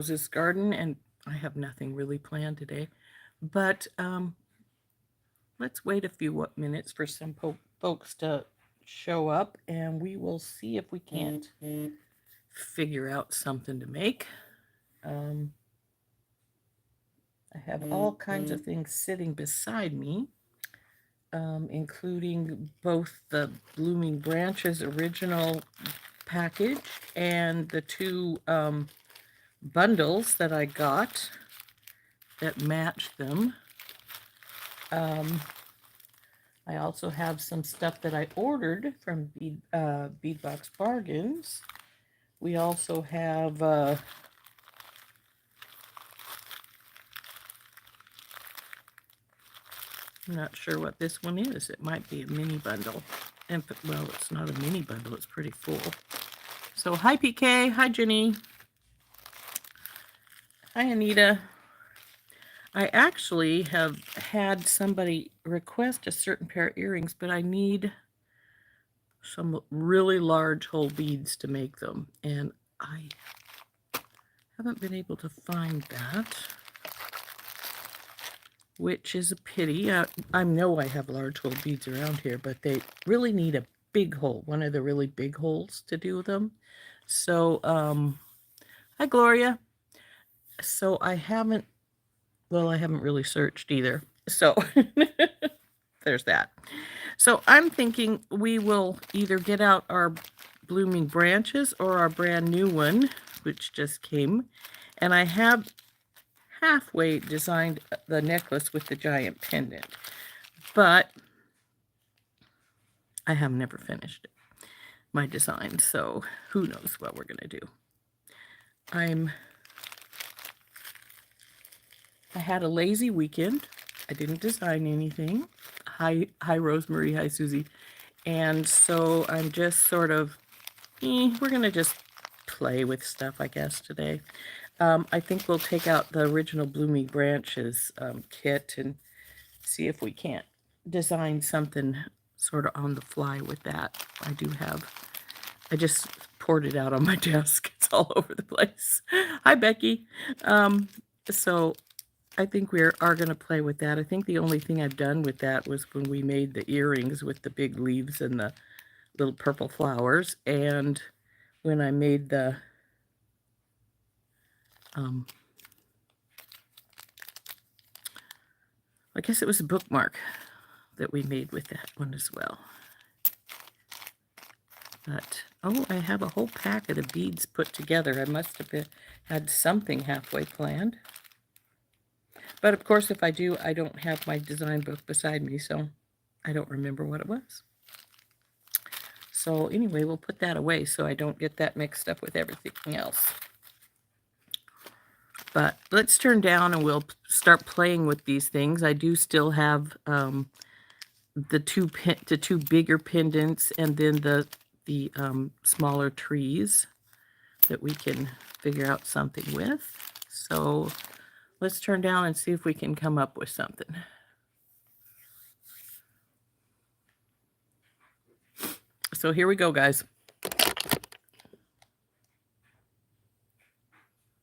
Rose's garden, and I have nothing really planned today. But let's wait a few minutes for some folks to show up, and we will see if we can't figure out something to make. Um, I have all kinds of things sitting beside me, including both the Blooming Branches original package and the two bundles that I got that match them. Um, I also have some stuff that I ordered from Bead Box Bargains. We also have I'm not sure what this one is. It might be a mini bundle. And well, it's not a mini bundle. It's pretty full. So hi PK, hi Jenny, hi Anita. I actually have had somebody request a certain pair of earrings, but I need some really large whole beads to make them, and I haven't been able to find that, which is a pity. I know I have large hole beads around here, but they really need a big hole, one of the really big holes to do them. So, hi Gloria. So I haven't really searched either. So there's that. So I'm thinking we will either get out our Blooming Branches or our brand new one, which just came. And I have halfway designed the necklace with the giant pendant, but I have never finished it, my design. So who knows what we're going to do. I had a lazy weekend. I didn't design anything. Hi Rosemary, hi Susie. And so I'm just sort of, we're going to just play with stuff, I guess, today. I think we'll take out the original Blooming Branches kit and see if we can't design something sort of on the fly with that. I just poured it out on my desk. It's all over the place. Hi, Becky. So I think we are going to play with that. I think the only thing I've done with that was when we made the earrings with the big leaves and the little purple flowers, and when I made the I guess it was a bookmark that we made with that one as well. But oh, I have a whole packet of beads put together. I must have had something halfway planned. But of course, if I do, I don't have my design book beside me, so I don't remember what it was. So anyway, we'll put that away so I don't get that mixed up with everything else. But let's turn down and we'll start playing with these things. I do still have the two bigger pendants and then the smaller trees that we can figure out something with. So let's turn down and see if we can come up with something. So here we go, guys.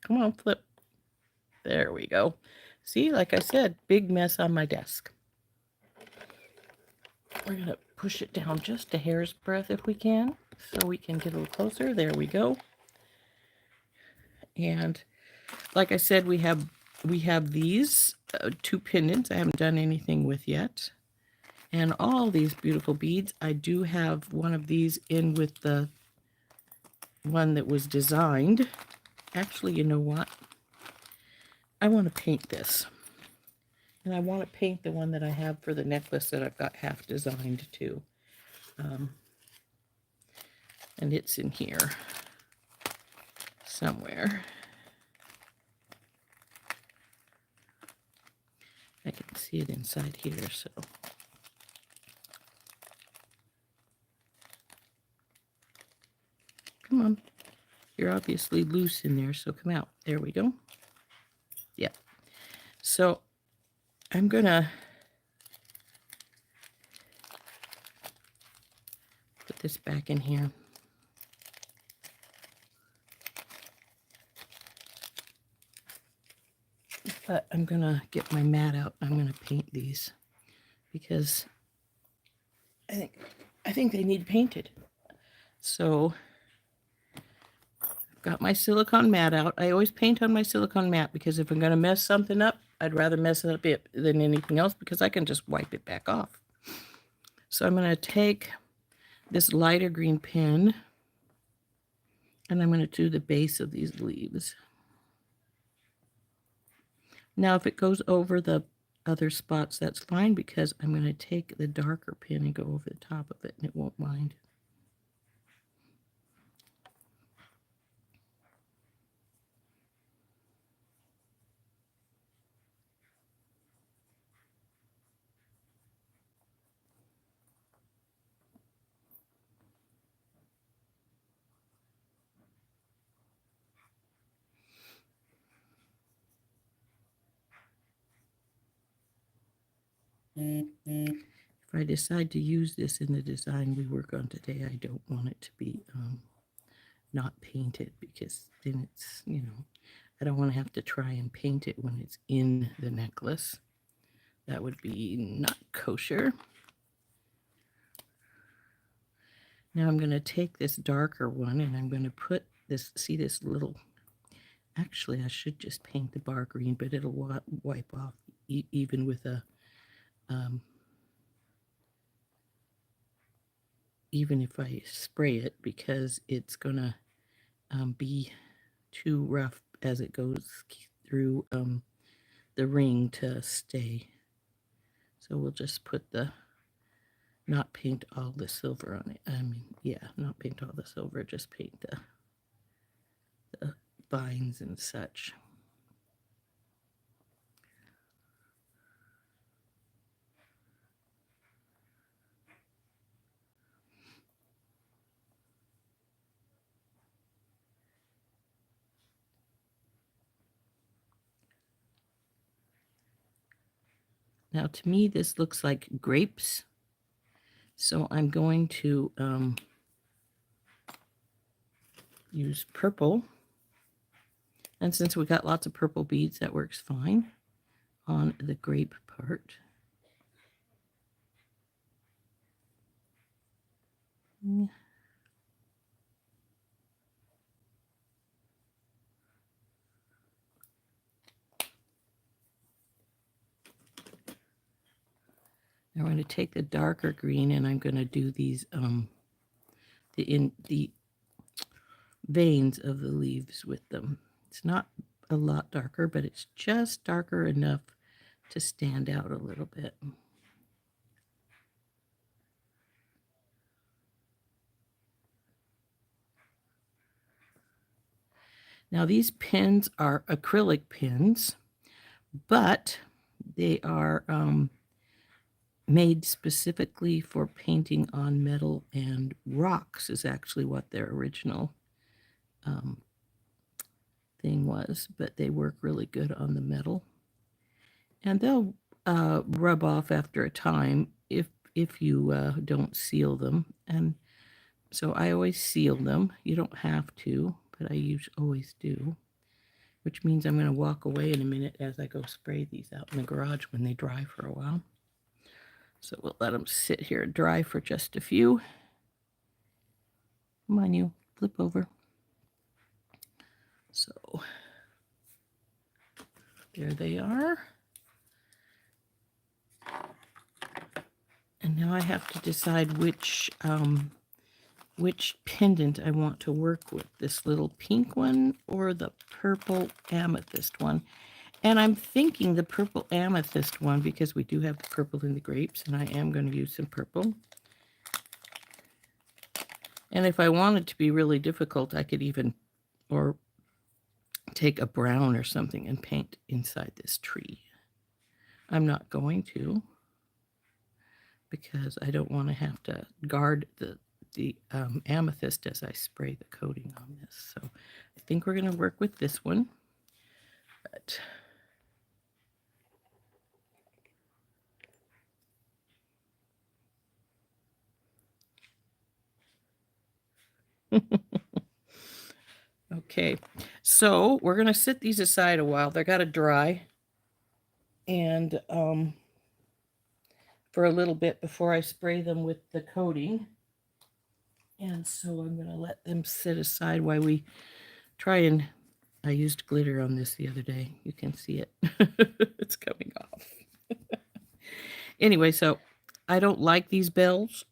Come on, flip. There we go. See, like I said, big mess on my desk. We're going to push it down just a hair's breadth if we can, so we can get a little closer. There we go. And like I said, we have these two pendants I haven't done anything with yet. And all these beautiful beads. I do have one of these in with the one that was designed. Actually, you know what? I want to paint this. And I want to paint the one that I have for the necklace that I've got half designed too. And it's in here somewhere. I can see it inside here, so. Come on. You're obviously loose in there, so come out. There we go. Yeah. So I'm going to put this back in here. But I'm going to get my mat out. I'm going to paint these because I think they need painted. So I've got my silicone mat out. I always paint on my silicone mat because if I'm going to mess something up, I'd rather mess it up than anything else because I can just wipe it back off. So I'm going to take this lighter green pen and I'm going to do the base of these leaves. Now, if it goes over the other spots, that's fine because I'm going to take the darker pen and go over the top of it and it won't mind. If I decide to use this in the design we work on today, I don't want it to be not painted because then it's, I don't want to have to try and paint it when it's in the necklace. That would be not kosher. Now I'm going to take this darker one and I'm going to put this, see this little, actually I should just paint the bar green, but it'll wipe off even with a, even if I spray it because it's going to be too rough as it goes through the ring to stay. So we'll just put the, not paint all the silver on it. Not paint all the silver, just paint the vines and such. Now to me this looks like grapes. So I'm going to use purple. And since we got lots of purple beads, that works fine on the grape part. Now I'm going to take the darker green and I'm going to do these the veins of the leaves with them. It's not a lot darker, but it's just darker enough to stand out a little bit. Now these pins are acrylic pins, but they are made specifically for painting on metal, and rocks is actually what their original thing was, but they work really good on the metal. And they'll rub off after a time if you don't seal them. And so I always seal them. You don't have to, but I always do, which means I'm going to walk away in a minute as I go spray these out in the garage when they dry for a while. So we'll let them sit here and dry for just a few. Come on, you flip over. So there they are. And now I have to decide which pendant I want to work with, this little pink one or the purple amethyst one. And I'm thinking the purple amethyst one because we do have the purple in the grapes, and I am going to use some purple. And if I wanted to be really difficult, I could even take a brown or something and paint inside this tree. I'm not going to because I don't want to have to guard the amethyst as I spray the coating on this. So I think we're going to work with this one. But okay, so we're going to sit these aside a while. They're got to dry. and for a little bit before I spray them with the coating. And so I'm going to let them sit aside while we try and... I used glitter on this the other day. You can see it. It's coming off. Anyway, so I don't like these bells,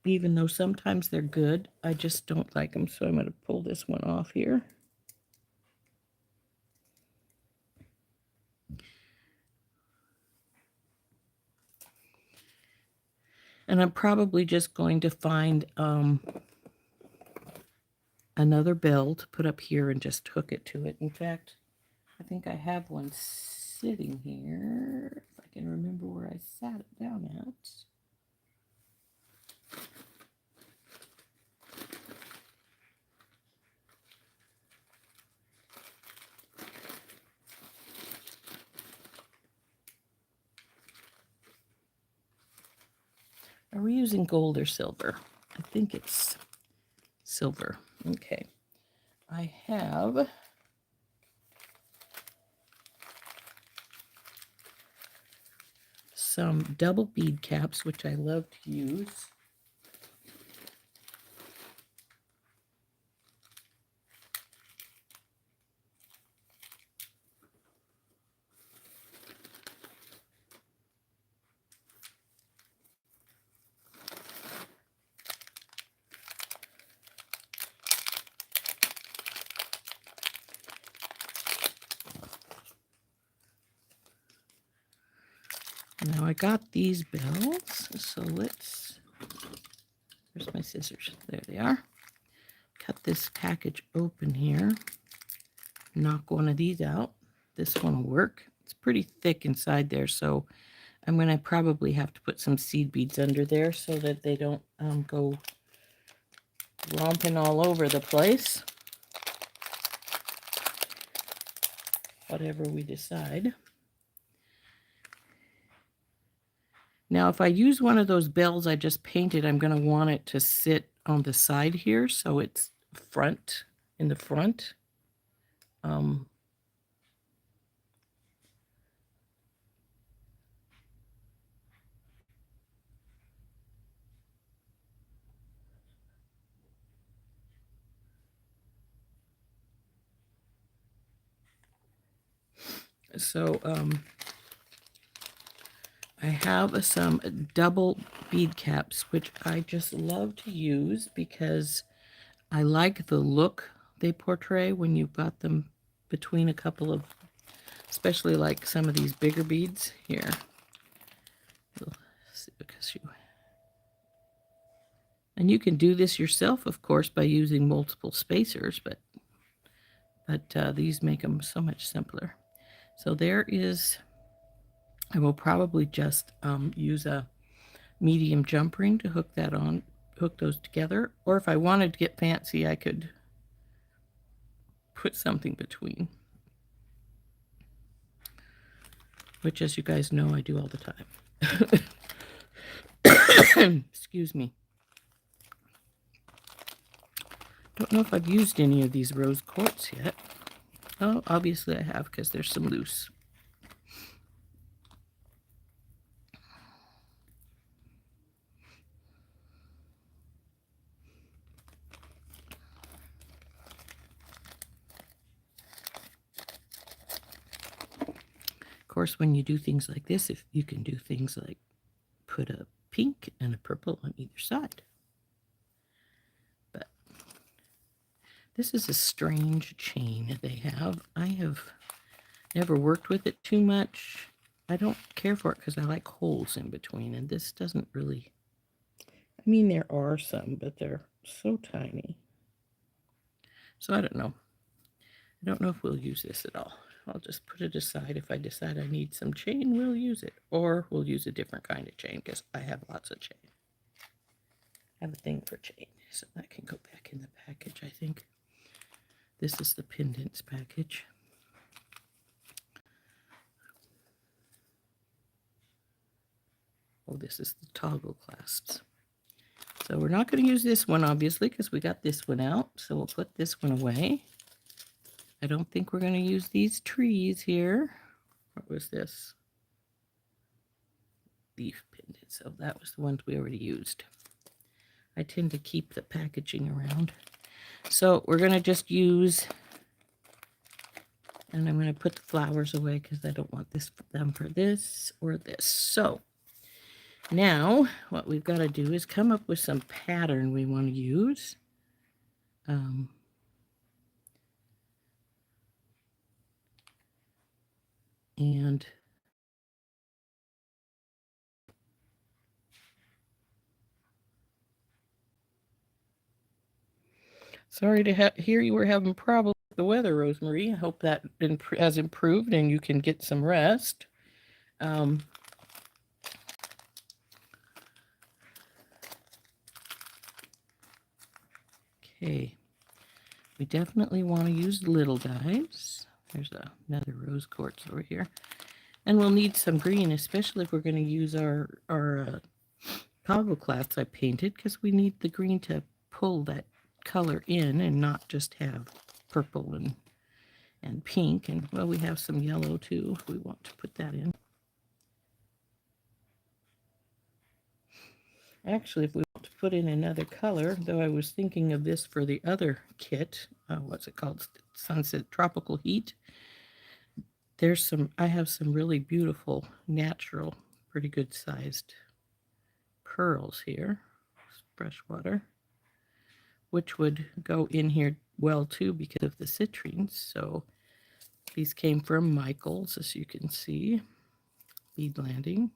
even though sometimes they're good. I just don't like them, so I'm going to pull this one off here. And I'm probably just going to find another bell to put up here and just hook it to it. In fact, I think I have one sitting here, if I can remember where I sat it down at. Are we using gold or silver? I think it's silver. Okay. I have some double bead caps, which I love to use. Now I got these bells, so let's, where's my scissors? There they are. Cut this package open here. Knock one of these out. This one will work. It's pretty thick inside there, so I'm going to probably have to put some seed beads under there so that they don't go romping all over the place. Whatever we decide. Now, if I use one of those bells I just painted, I'm going to want it to sit on the side here, so it's front, in the front. So, I have some double bead caps, which I just love to use because I like the look they portray when you've got them between a couple of, especially like some of these bigger beads here. And you can do this yourself, of course, by using multiple spacers, but these make them so much simpler. So there is, I will probably just use a medium jump ring to hook that on, hook those together. Or if I wanted to get fancy, I could put something between, which, as you guys know, I do all the time. Excuse me. Don't know if I've used any of these rose quartz yet. Oh, obviously I have, because there's some loose. Of course, when you do things like this, if you can do things like put a pink and a purple on either side. But this is a strange chain they have. I have never worked with it too much. I don't care for it because I like holes in between, and this doesn't really... I mean, there are some, but they're so tiny. So I don't know. I don't know if we'll use this at all. I'll just put it aside. If I decide I need some chain, we'll use it. Or we'll use a different kind of chain, because I have lots of chain. I have a thing for chain, so that can go back in the package, I think. This is the pendants package. Oh, this is the toggle clasps. So we're not going to use this one, obviously, because we got this one out. So we'll put this one away. I don't think we're going to use these trees here, What was this? Leaf pendant. So that was the ones we already used. I tend to keep the packaging around. So we're going to just use, and I'm going to put the flowers away because I don't want them for this or this. So now what we've got to do is come up with some pattern we want to use. And sorry to hear you were having problems with the weather, Rosemary. I hope that has improved and you can get some rest. Okay, we definitely want to use little guys. There's another rose quartz over here. And we'll need some green, especially if we're going to use our toggle cloths I painted, because we need the green to pull that color in and not just have purple and pink. And, well, we have some yellow, too, if we want to put that in. Actually, if we want to put in another color, though I was thinking of this for the other kit, what's it called? Sunset Tropical Heat. I have some really beautiful, natural, pretty good sized pearls here, brush water, which would go in here well too because of the citrines. So these came from Michael's, as you can see, bead landing.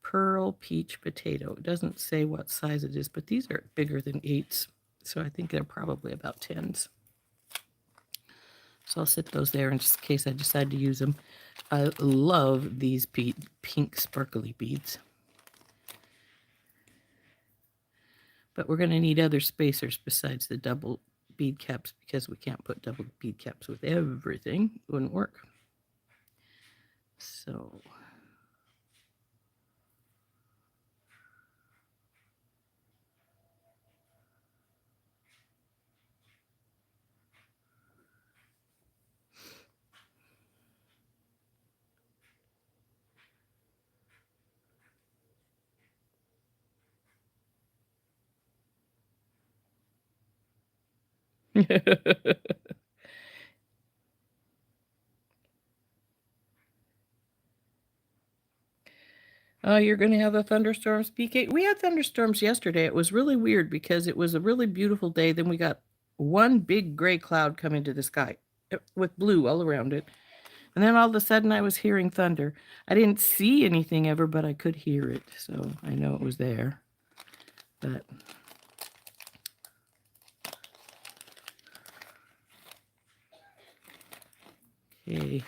Pearl peach potato. It doesn't say what size it is, but these are bigger than 8s, so I think they're probably about 10s. So I'll set those there in just in case I decide to use them. I love these pink sparkly beads. But we're going to need other spacers besides the double bead caps because we can't put double bead caps with everything. It wouldn't work. So oh, you're going to have a thunderstorms, PK? We had thunderstorms yesterday. It was really weird because it was a really beautiful day. Then we got one big gray cloud come into the sky with blue all around it. And then all of a sudden I was hearing thunder. I didn't see anything ever, but I could hear it. So I know it was there. But okay.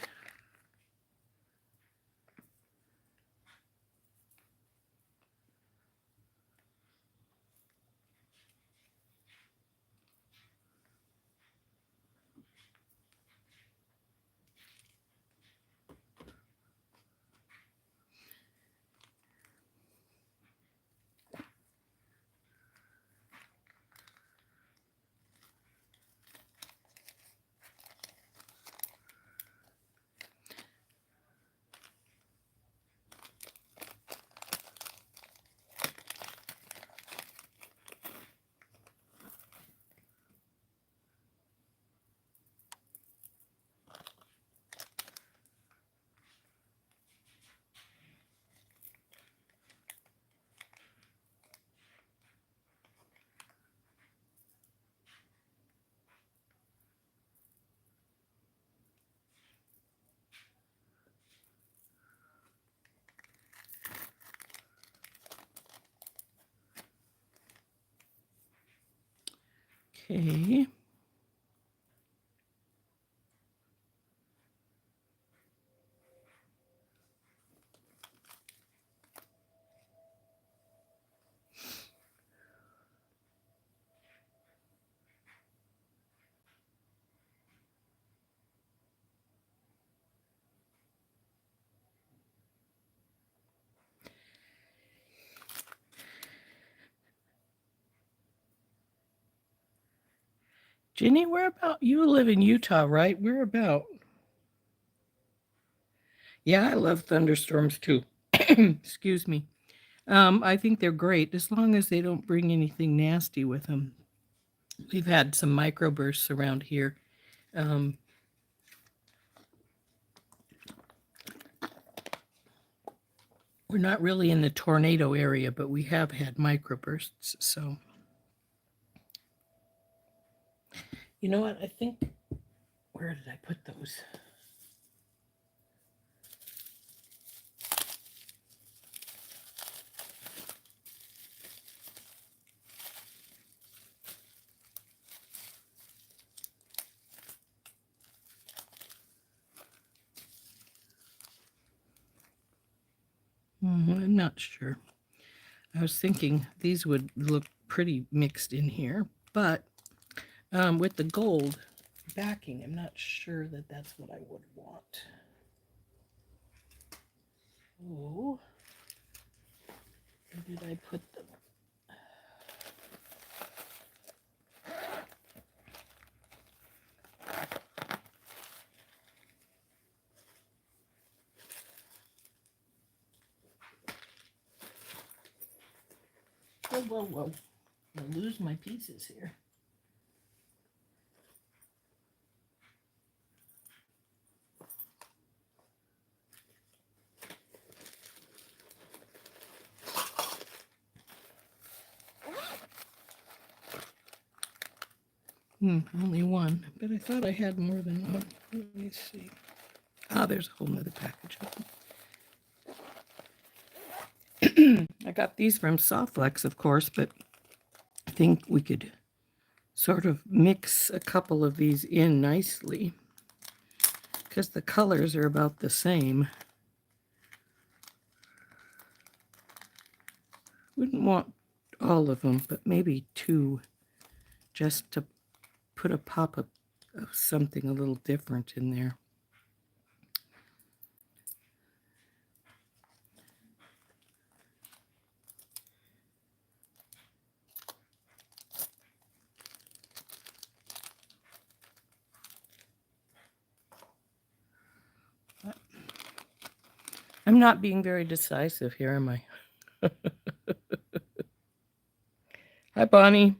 Okay. Ginny, where about? You live in Utah, right? Where about? Yeah, I love thunderstorms too. Excuse me. I think they're great as long as they don't bring anything nasty with them. We've had some microbursts around here. Um, we're not really in the tornado area, but we have had microbursts. So, you know what? I think, where did I put those? I'm not sure. I was thinking these would look pretty mixed in here, but with the gold backing, I'm not sure that that's what I would want. Oh, where did I put them? Whoa, whoa, whoa. I'll lose my pieces here. Only one, but I thought I had more than one. Let me see. Ah, there's a whole nother package of them. I got these from Softflex, of course, but I think we could sort of mix a couple of these in nicely because the colors are about the same. Wouldn't want all of them, but maybe two, just to put a pop of something a little different in there. I'm not being very decisive here, am I? Hi, Bonnie.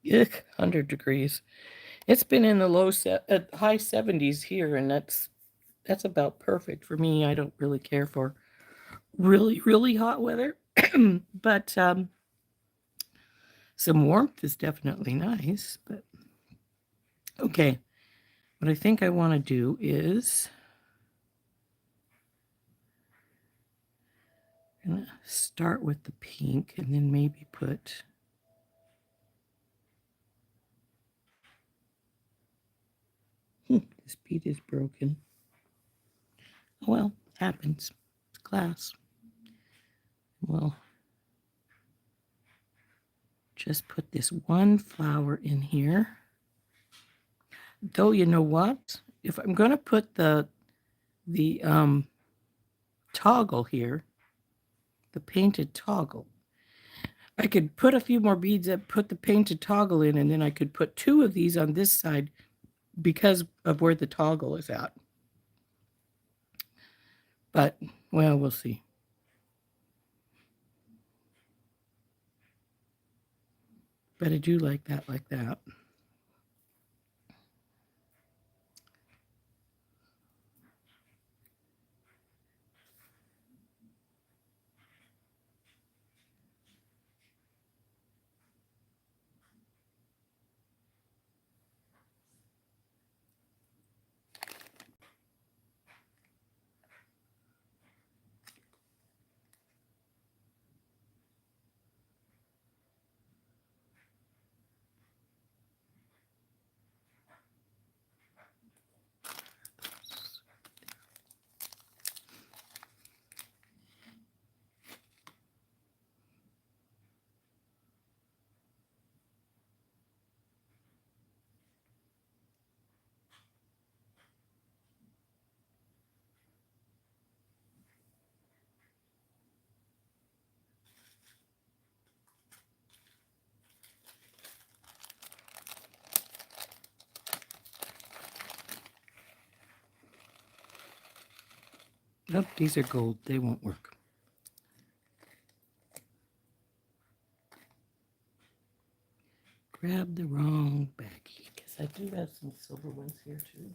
Yuck, 100 degrees. It's been in the high 70s here, and that's about perfect for me. I don't really care for really, really hot weather, but some warmth is definitely nice. But okay, what I think I want to do is I'm gonna start with the pink and then maybe put this bead is broken. Well, happens. It's glass. Well, just put this one flower in here. Though, you know what? If I'm going to put the toggle here, the painted toggle, I could put a few more beads up, put the painted toggle in, and then I could put two of these on this side because of where the toggle is at. But, well, we'll see. But I do like that, like that. Nope, these are gold. They won't work. Grab the wrong baggie, because I do have some silver ones here too.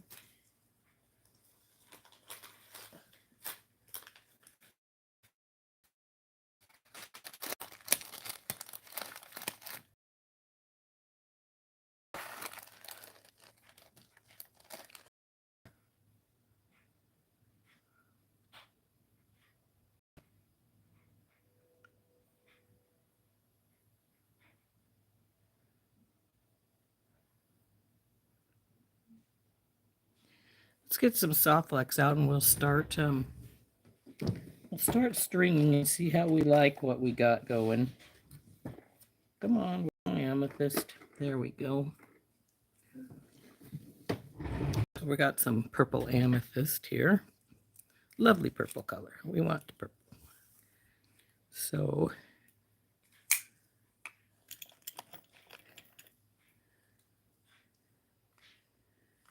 Let's get some soft flex out and we'll start stringing and see how we like what we got going. Come on, amethyst. There we go. So we got some purple amethyst here. Lovely purple color. We want the purple. So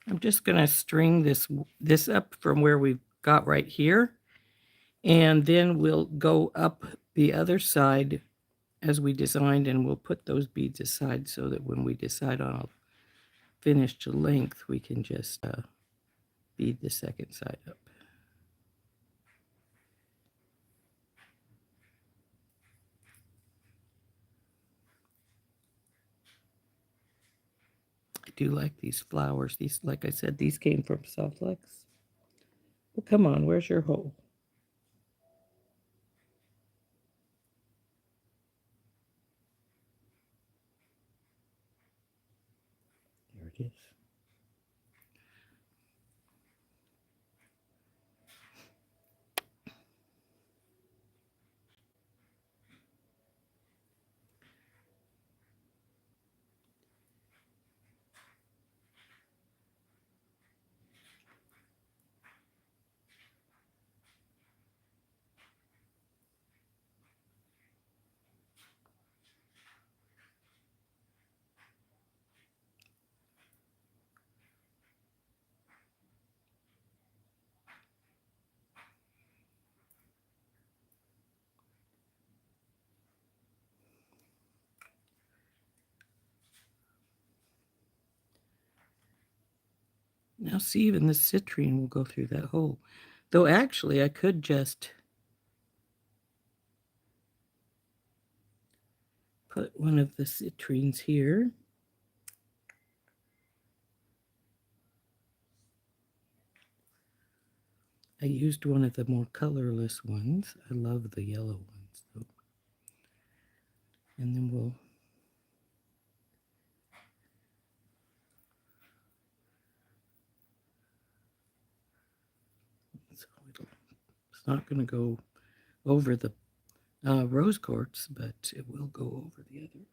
I'm just going to string this up from where we've got right here. And then we'll go up the other side as we designed, and we'll put those beads aside so that when we decide on a finished length, we can just bead the second side up. I do like these flowers. These, like I said, these came from Softlex. Well, come on, where's your hole? There it is. Now see, even the citrine will go through that hole. Though actually I could just put one of the citrines here. I used one of the more colorless ones. I love the yellow ones though. And then we'll it's not going to go over the rose quartz, but it will go over the other.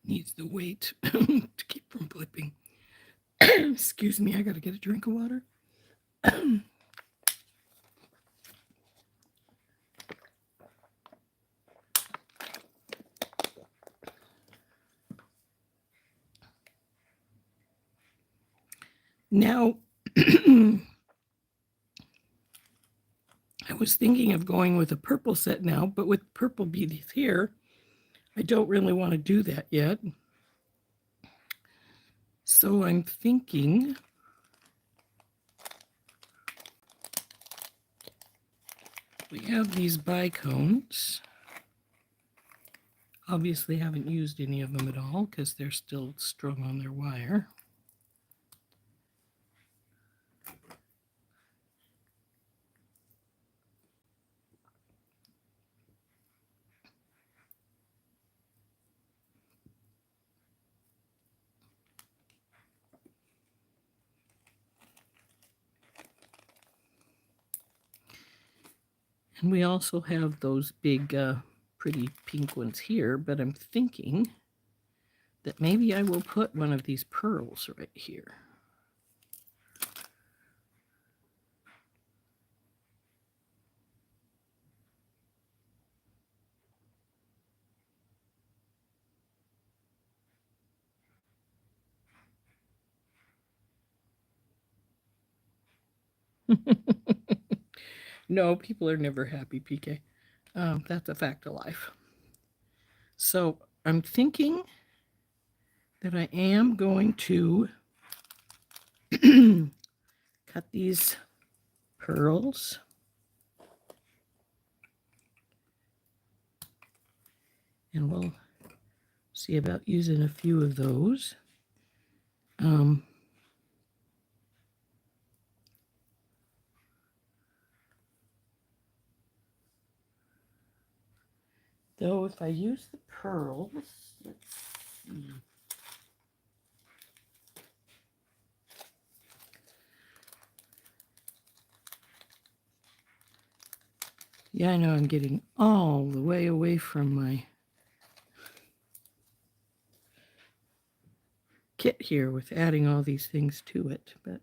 Needs the weight to keep from flipping. Excuse me, I gotta get a drink of water. Now, I was thinking of going with a purple set now, but with purple beads here, I don't really want to do that yet. So I'm thinking we have these bicones. Obviously haven't used any of them at all because they're still strung on their wire. And we also have those big, pretty pink ones here, but I'm thinking that maybe I will put one of these pearls right here. No, people are never happy, PK. That's a fact of life. So I'm thinking that I am going to cut these pearls. And we'll see about using a few of those. Though if I use the pearls, let's see. Yeah, I know I'm getting all the way away from my kit here with adding all these things to it, but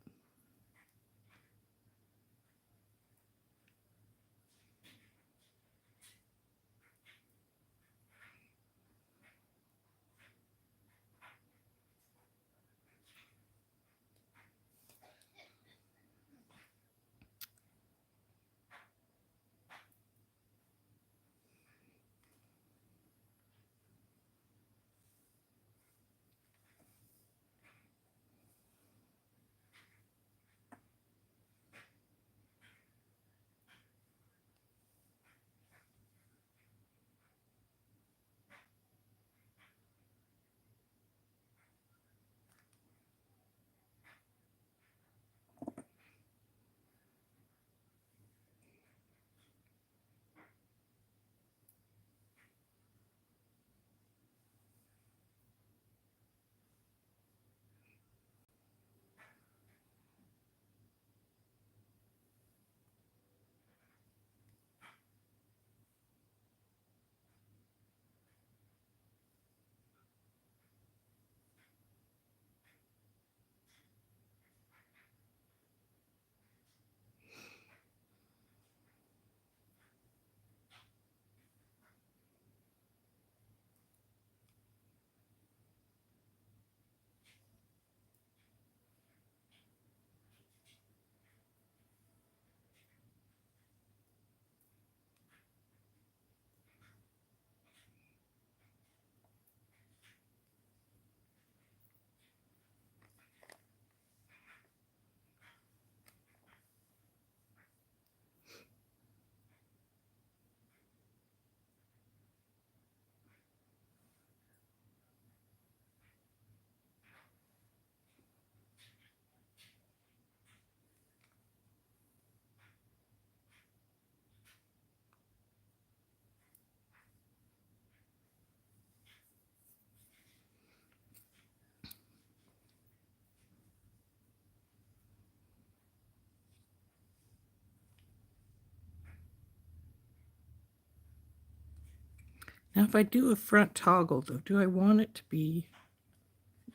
now if I do a front toggle though, do I want it to be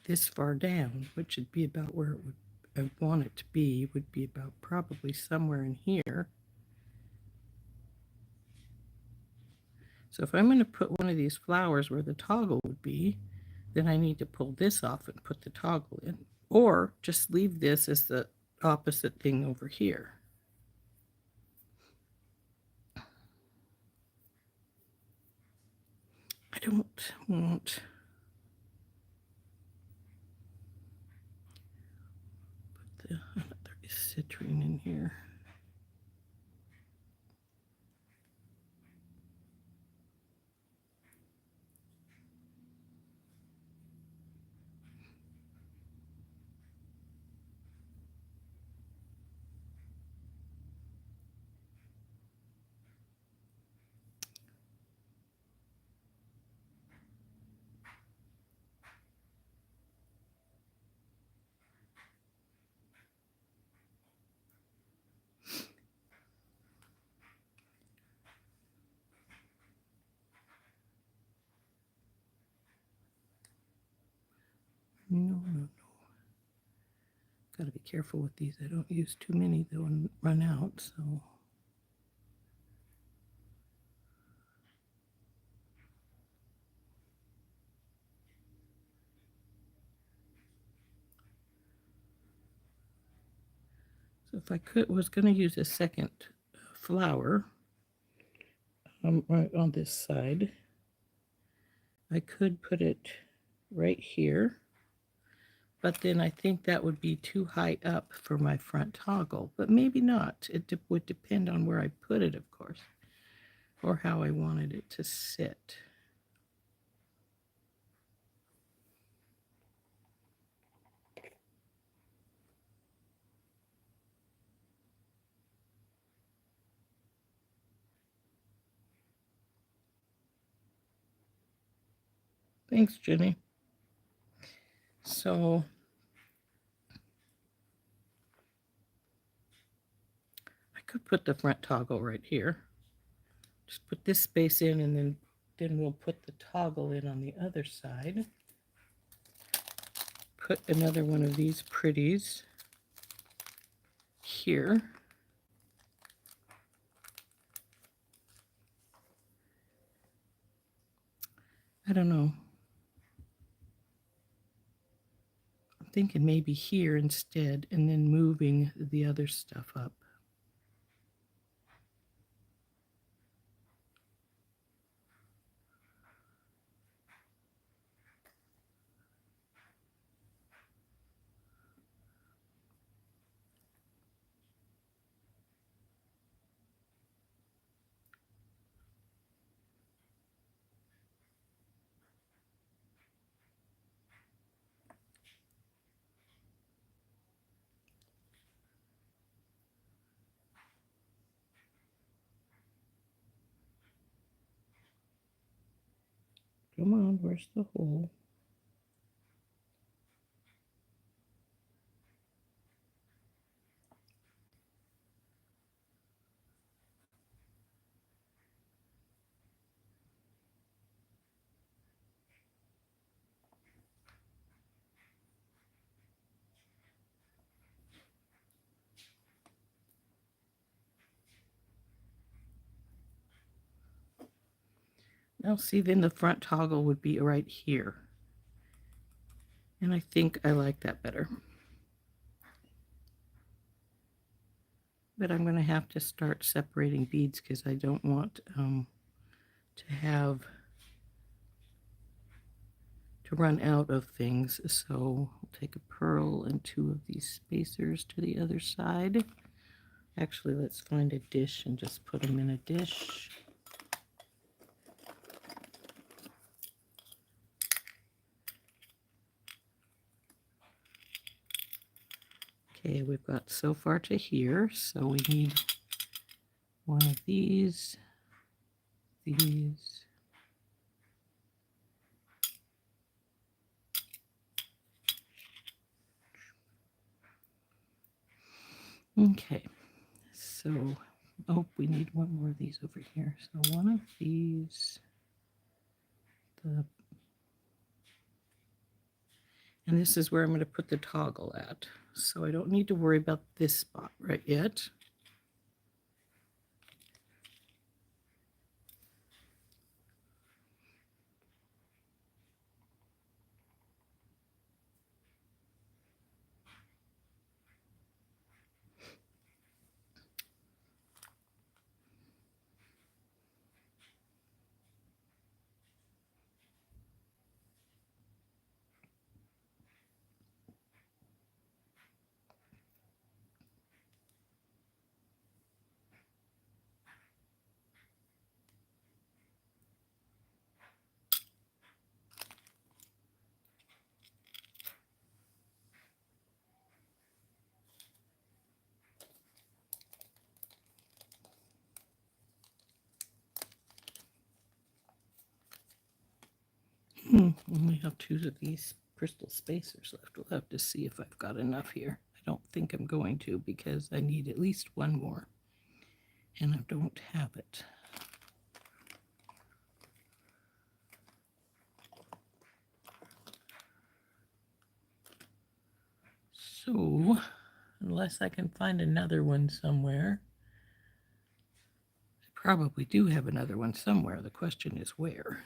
this far down, which would be about where it would I want it to be, would be about probably somewhere in here. So if I'm going to put one of these flowers where the toggle would be, then I need to pull this off and put the toggle in. or just leave this as the opposite thing over here. I don't want put the another citrine in here. No. Got to be careful with these. I don't use too many, they'll run out. So if I was going to use a second flower right on this side, I could put it right here. But then I think that would be too high up for my front toggle, but maybe not. It would depend on where I put it, of course, or how I wanted it to sit. Thanks, Jenny. So I could put the front toggle right here. Just put this space in, and then we'll put the toggle in on the other side. Put another one of these pretties here. I don't know. I'm thinking maybe here instead, and then moving the other stuff up. Come on, where's the hole? Now see, then the front toggle would be right here. And I think I like that better. But I'm going to have to start separating beads because I don't want to run out of things. So I'll take a pearl and two of these spacers to the other side. Actually, let's find a dish and just put them in a dish. Okay, we've got so far to here, so we need one of these. Okay, so, oh, we need one more of these over here. So one of these, and this is where I'm going to put the toggle at. So I don't need to worry about this spot right yet. Only have 2 of these crystal spacers left. We'll have to see if I've got enough here. I don't think I'm going to because I need at least one more, and I don't have it. So, unless I can find another one somewhere, I probably do have another one somewhere. The question is where.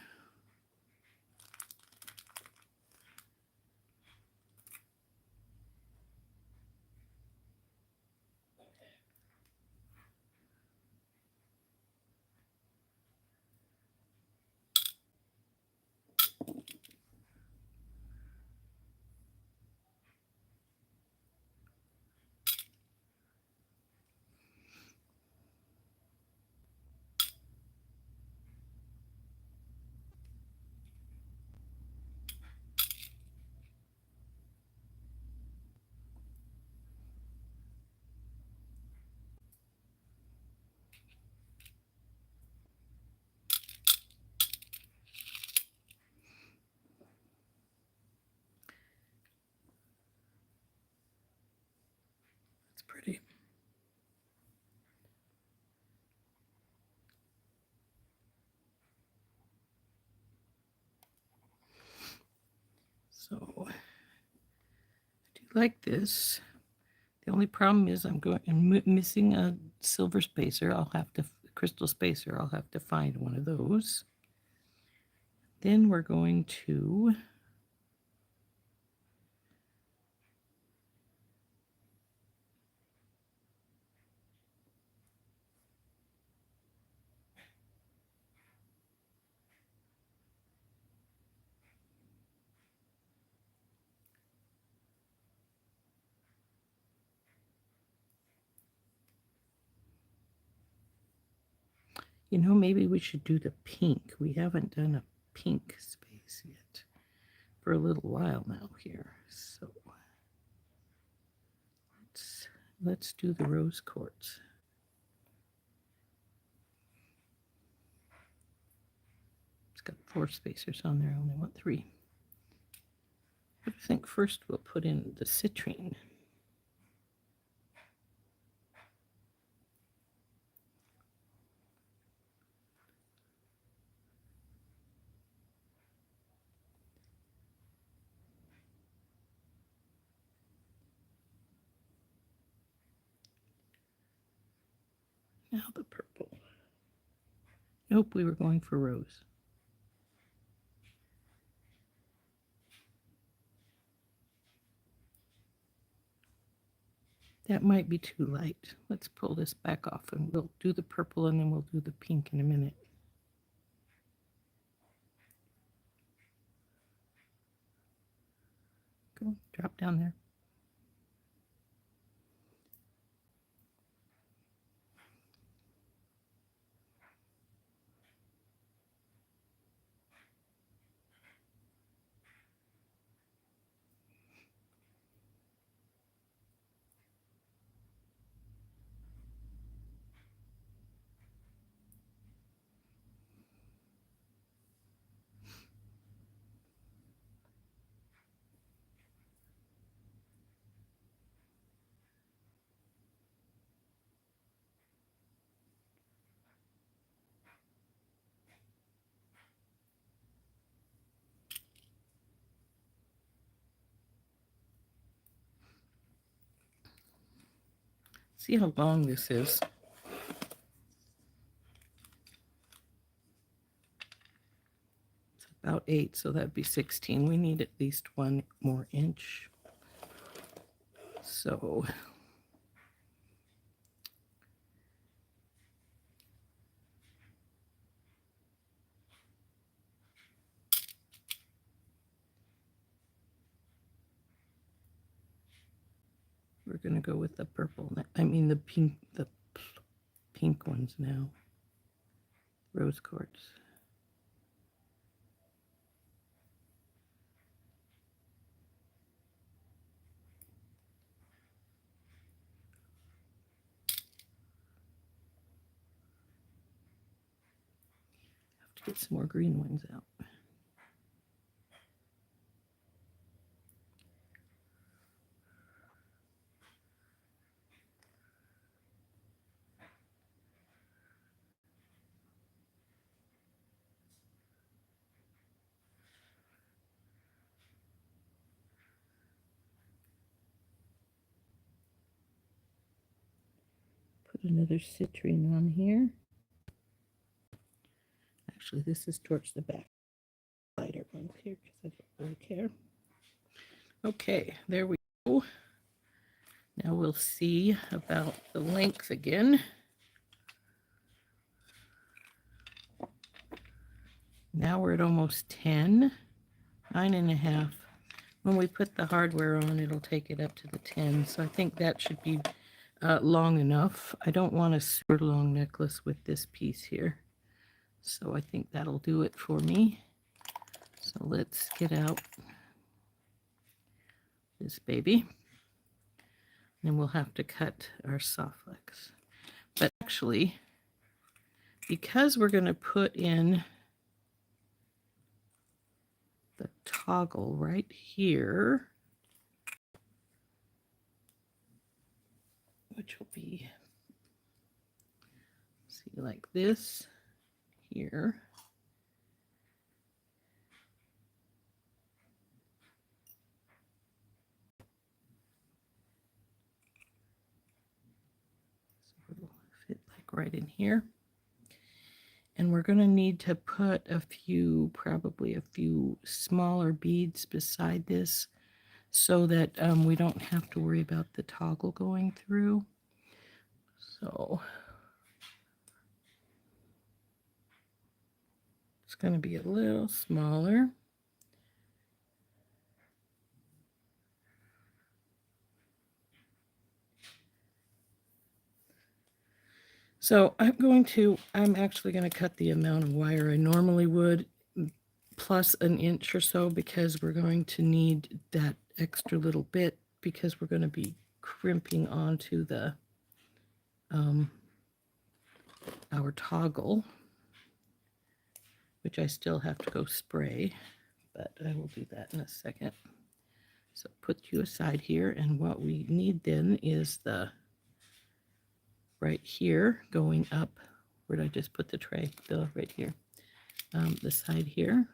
It's pretty. So, I do like this. The only problem is I'm missing a silver spacer. I'll have to, crystal spacer, I'll have to find one of those. Then we're going to maybe we should do the pink. We haven't done a pink space yet for a little while now here. So let's do the rose quartz. It's got 4 spacers on there. I only want 3. I think first we'll put in the citrine. Now the purple. Nope, we were going for rose. That might be too light. Let's pull this back off and we'll do the purple and then we'll do the pink in a minute. Go, drop down there. See how long this is. It's about 8, so that'd be 16. We need at least 1 more inch. So we're going to go with the purple. I mean the pink ones now. Rose quartz. Have to get some more green ones out. put another citrine on here. Actually, this is towards the back. Lighter ones here because I don't really care. Okay, there we go. Now we'll see about the length again. Now we're at almost 10, 9.5. When we put the hardware on, it'll take it up to the 10. So I think that should be long enough. I don't want a super long necklace with this piece here. So I think that'll do it for me. So let's get out this baby. Then we'll have to cut our soft flex. But actually, because we're going to put in the toggle right here, which will be, see, like this here. So it'll fit like right in here. And we're going to need to put a few, probably a few smaller beads beside this so that we don't have to worry about the toggle going through. So it's going to be a little smaller. So I'm actually going to cut the amount of wire I normally would, plus an inch or so, because we're going to need that extra little bit because we're going to be crimping onto the our toggle, which I still have to go spray, but I will do that in a second. So put you aside here, and what we need then is the right here going up. Where did I just put the tray? Right here. The side here.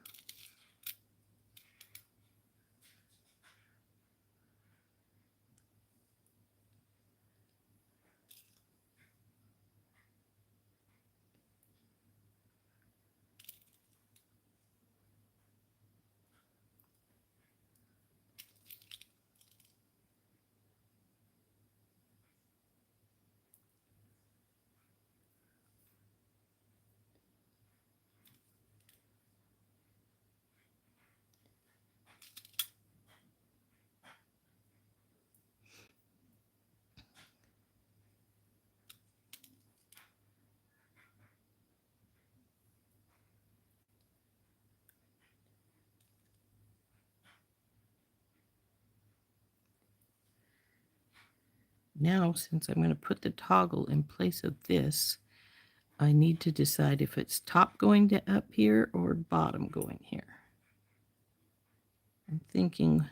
Now, since I'm going to put the toggle in place of this, I need to decide if it's top going to up here or bottom going here. I'm thinking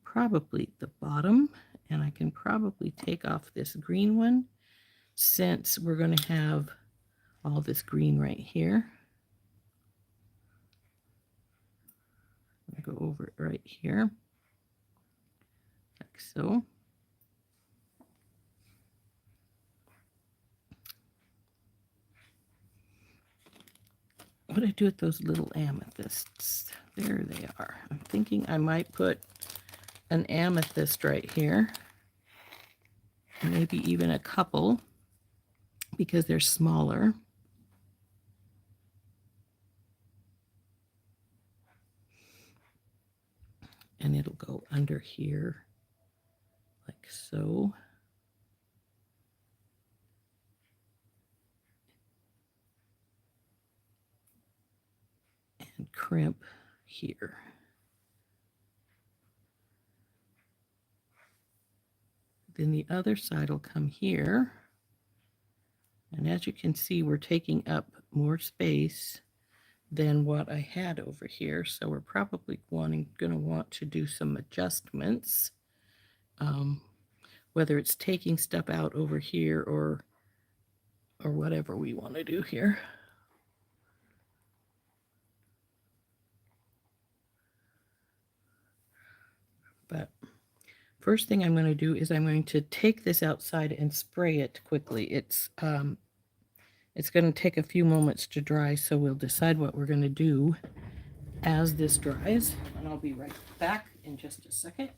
probably the bottom, and I can probably take off this green one since we're going to have all this green right here. I'll go over it right here, like so. What did I do with those little amethysts? There they are. I'm thinking I might put an amethyst right here, maybe even a couple, because they're smaller. And it'll go under here, like so. And crimp here. Then the other side will come here. And as you can see, we're taking up more space than what I had over here. So we're probably going to want to do some adjustments, whether it's taking stuff out over here or whatever we want to do here. But First thing I'm going to do is I'm going to take this outside and spray it quickly. It's going to take a few moments to dry, so we'll decide what we're going to do as this dries, and I'll be right back in just a second.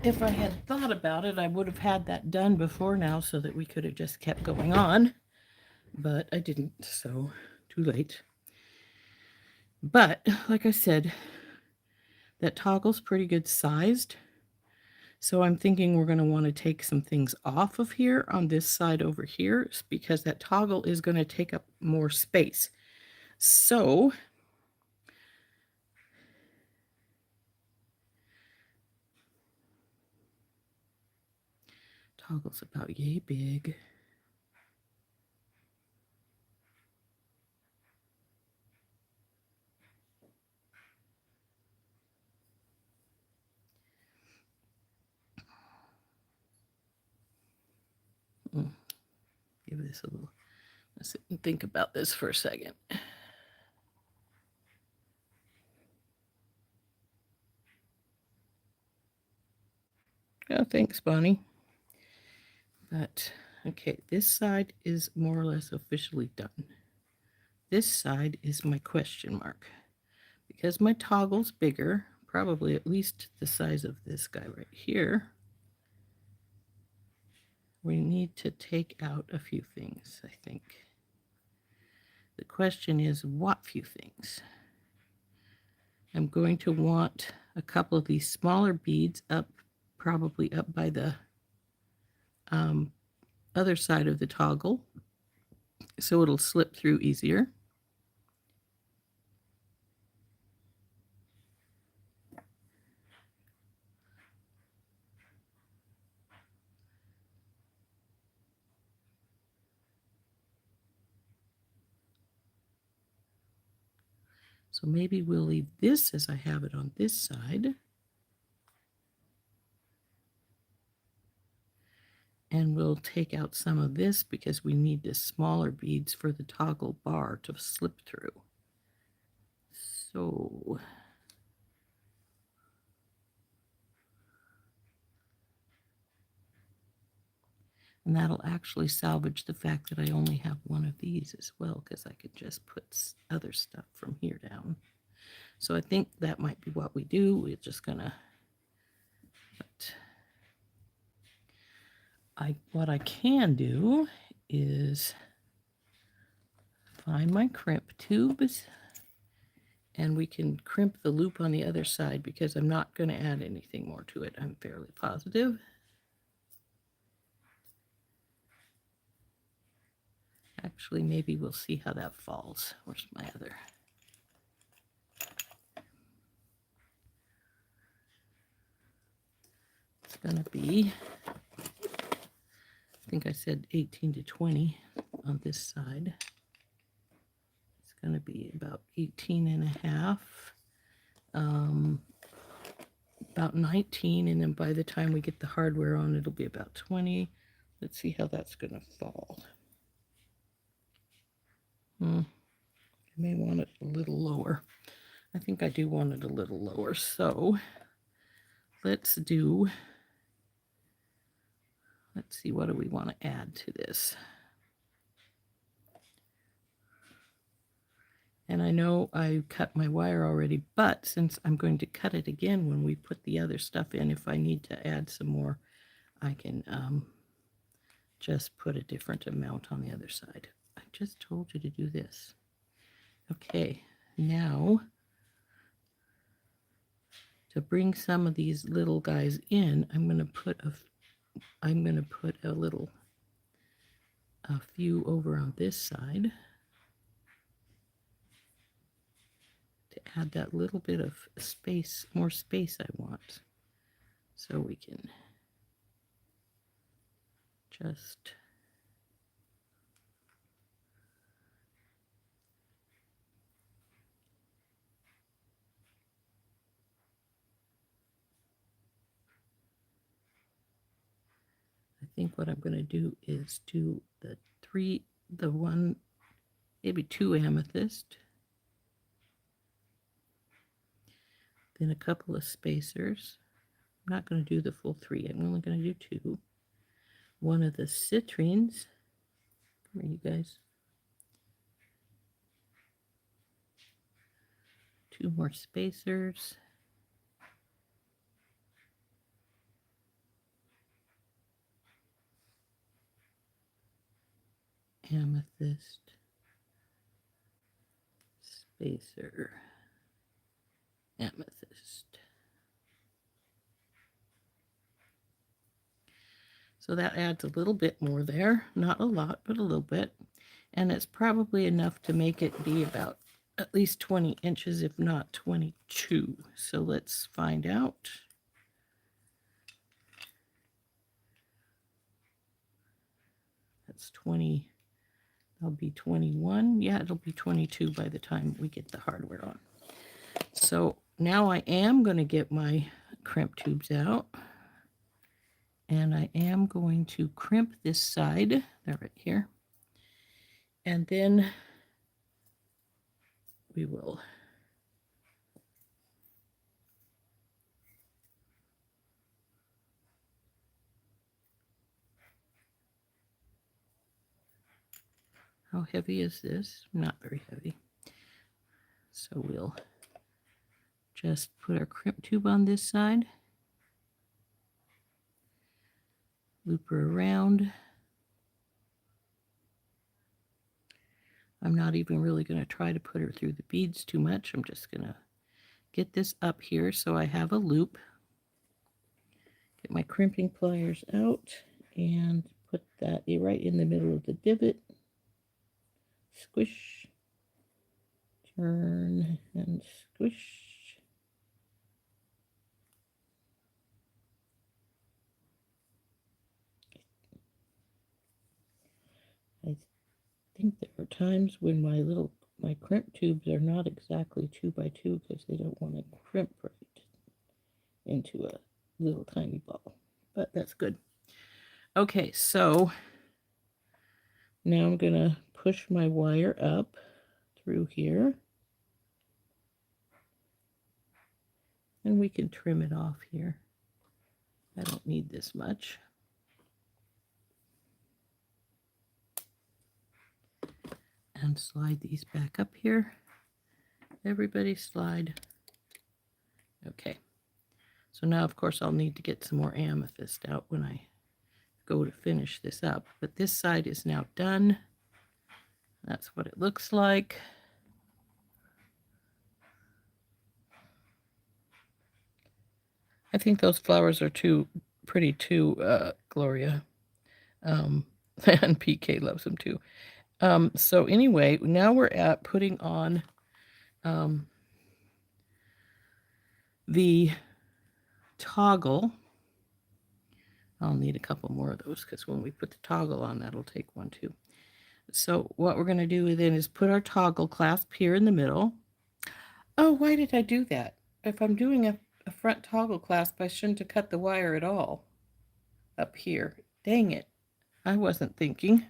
If I had thought about it, I would have had that done before now so that we could have just kept going on, but I didn't, so too late. But like I said, that toggle's pretty good sized, so I'm thinking we're going to want to take some things off of here on this side over here because that toggle is going to take up more space. So toggle's about yay big. Give this a little, let's sit and think about this for a second. Oh, thanks, Bonnie. But, okay, this side is more or less officially done. This side is my question mark. Because my toggle's bigger, probably at least the size of this guy right here, we need to take out a few things, I think. The question is, what few things? I'm going to want a couple of these smaller beads up, probably up by the other side of the toggle, so it'll slip through easier. So maybe we'll leave this as I have it on this side. And we'll take out some of this because we need the smaller beads for the toggle bar to slip through. So and that'll actually salvage the fact that I only have one of these as well, because I could just put other stuff from here down. So I think that might be what we do. We're just gonna, what I can do is find my crimp tubes, and we can crimp the loop on the other side because I'm not going to add anything more to it. I'm fairly positive. Actually, maybe we'll see how that falls. Where's my other? It's going to be, I think I said 18 to 20 on this side. It's going to be about 18 and a half, about 19, and then by the time we get the hardware on, it'll be about 20. Let's see how that's going to fall. I may want it a little lower. I think I do want it a little lower. So let's see, what do we want to add to this? And I know I cut my wire already, but since I'm going to cut it again when we put the other stuff in, if I need to add some more, I can just put a different amount on the other side. I just told you to do this. Okay, now to bring some of these little guys in, I'm going to put a few over on this side. to add that little bit of space, more space I want. So we can just I think what I'm going to do is do the one, maybe 2 amethyst, then a couple of spacers. I'm not going to do the full 3. I'm only going to do 2. One of the citrines. Come here, you guys. 2 more spacers. Amethyst. Spacer. Amethyst. So that adds a little bit more there. Not a lot, but a little bit. And it's probably enough to make it be about at least 20 inches, if not 22. So let's find out. That's 20. That'll be 21. Yeah, it'll be 22 by the time we get the hardware on. So now I am going to get my crimp tubes out. And I am going to crimp this side. They're right here. And then we will how heavy is this? Not very heavy. So we'll just put our crimp tube on this side, loop her around. I'm not even really going to try to put her through the beads too much. I'm just going to get this up here so I have a loop. Get my crimping pliers out and put that right in the middle of the divot. Squish, turn, and squish. I think there are times when my crimp tubes are not exactly 2 by 2 because they don't want to crimp right into a little tiny ball, but that's good. Okay, so now I'm going to push my wire up through here, and we can trim it off here. I don't need this much. And slide these back up here. Everybody slide. Okay. So now, of course, I'll need to get some more amethyst out when I go to finish this up. But this side is now done. That's what it looks like. I think those flowers are too pretty too, Gloria. And PK loves them too. So anyway, now we're at putting on the toggle. I'll need a couple more of those because when we put the toggle on, that'll take one too. So what we're going to do then is put our toggle clasp here in the middle. Oh, why did I do that? If I'm doing a front toggle clasp, I shouldn't have cut the wire at all up here. Dang it. I wasn't thinking.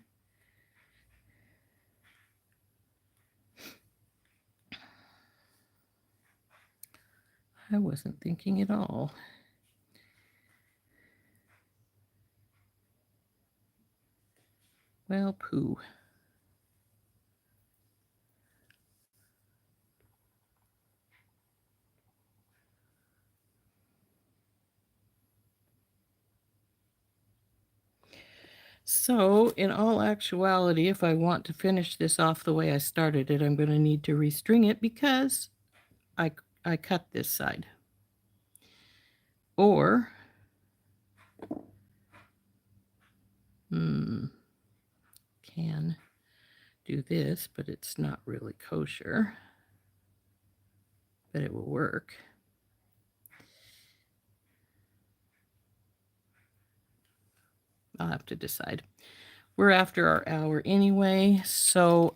I wasn't thinking at all. Well, pooh. So, in all actuality, if I want to finish this off the way I started it, I'm going to need to restring it because I cut this side. Or, can do this, but it's not really kosher. but it will work. I'll have to decide. We're after our hour anyway, so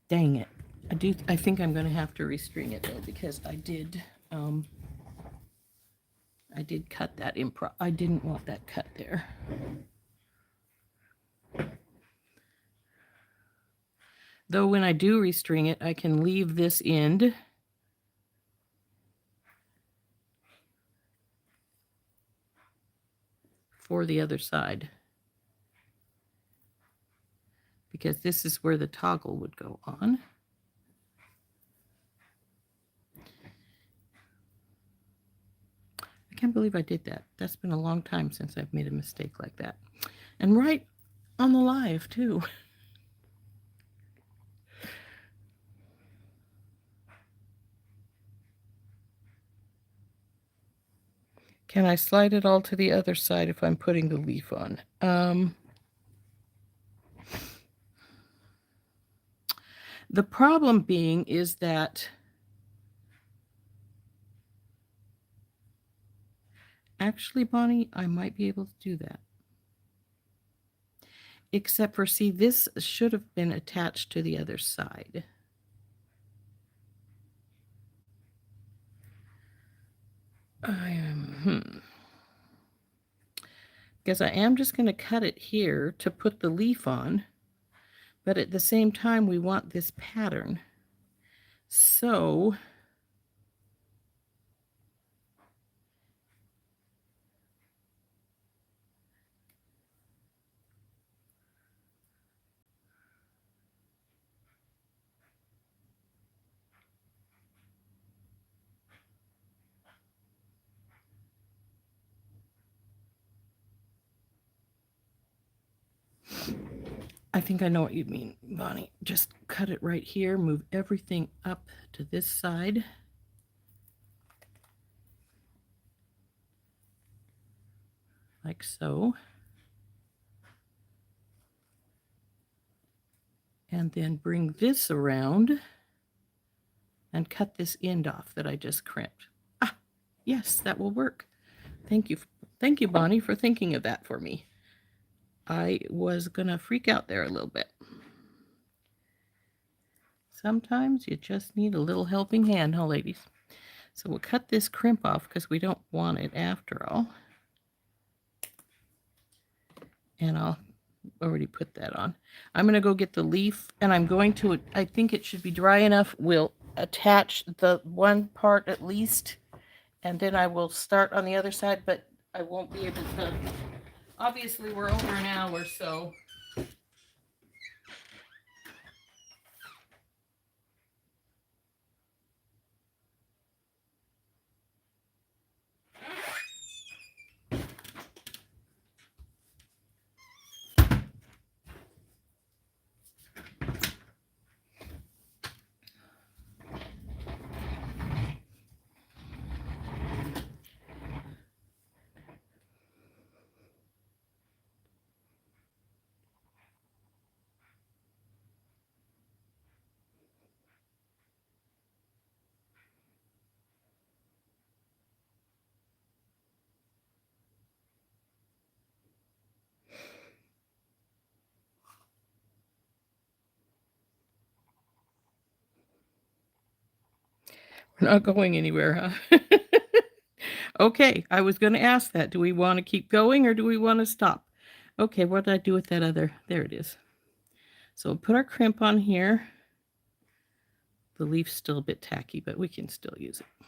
dang it. I think I'm going to have to restring it though, because I did cut that improv. I didn't want that cut there. Though when I do restring it, I can leave this end for the other side, because this is where the toggle would go on. I can't believe I did that. That's been a long time since I've made a mistake like that. And right on the live, too. Can I slide it all to the other side if I'm putting the leaf on? The problem being is that actually, Bonnie, I might be able to do that. Except for, see, this should have been attached to the other side. Because I am just going to cut it here to put the leaf on, but at the same time we want this pattern. So I think I know what you mean, Bonnie. Just cut it right here, move everything up to this side. Like so. And then bring this around and cut this end off that I just crimped. Ah, yes, that will work. Thank you. Thank you, Bonnie, for thinking of that for me. I was going to freak out there a little bit. Sometimes you just need a little helping hand, huh, ladies? So we'll cut this crimp off because we don't want it after all. And I'll already put that on. I'm going to go get the leaf, and I'm going to, I think it should be dry enough. We'll attach the one part at least, and then I will start on the other side, but I won't be able to. Obviously, we're over an hour, so. We're not going anywhere, huh? Okay, I was going to ask that. Do we want to keep going or do we want to stop? Okay, what did I do with that other? There it is. So we'll put our crimp on here. The leaf's still a bit tacky, but we can still use it.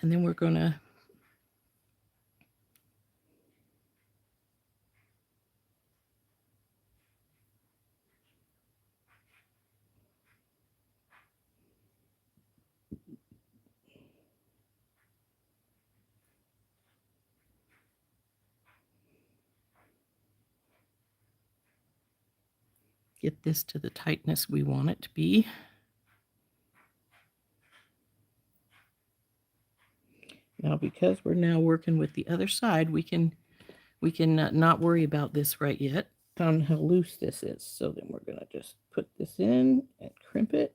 And then we're going to get this to the tightness we want it to be. Now, because we're now working with the other side, we can not worry about this right yet. on how loose this is. So then we're going to just put this in and crimp it.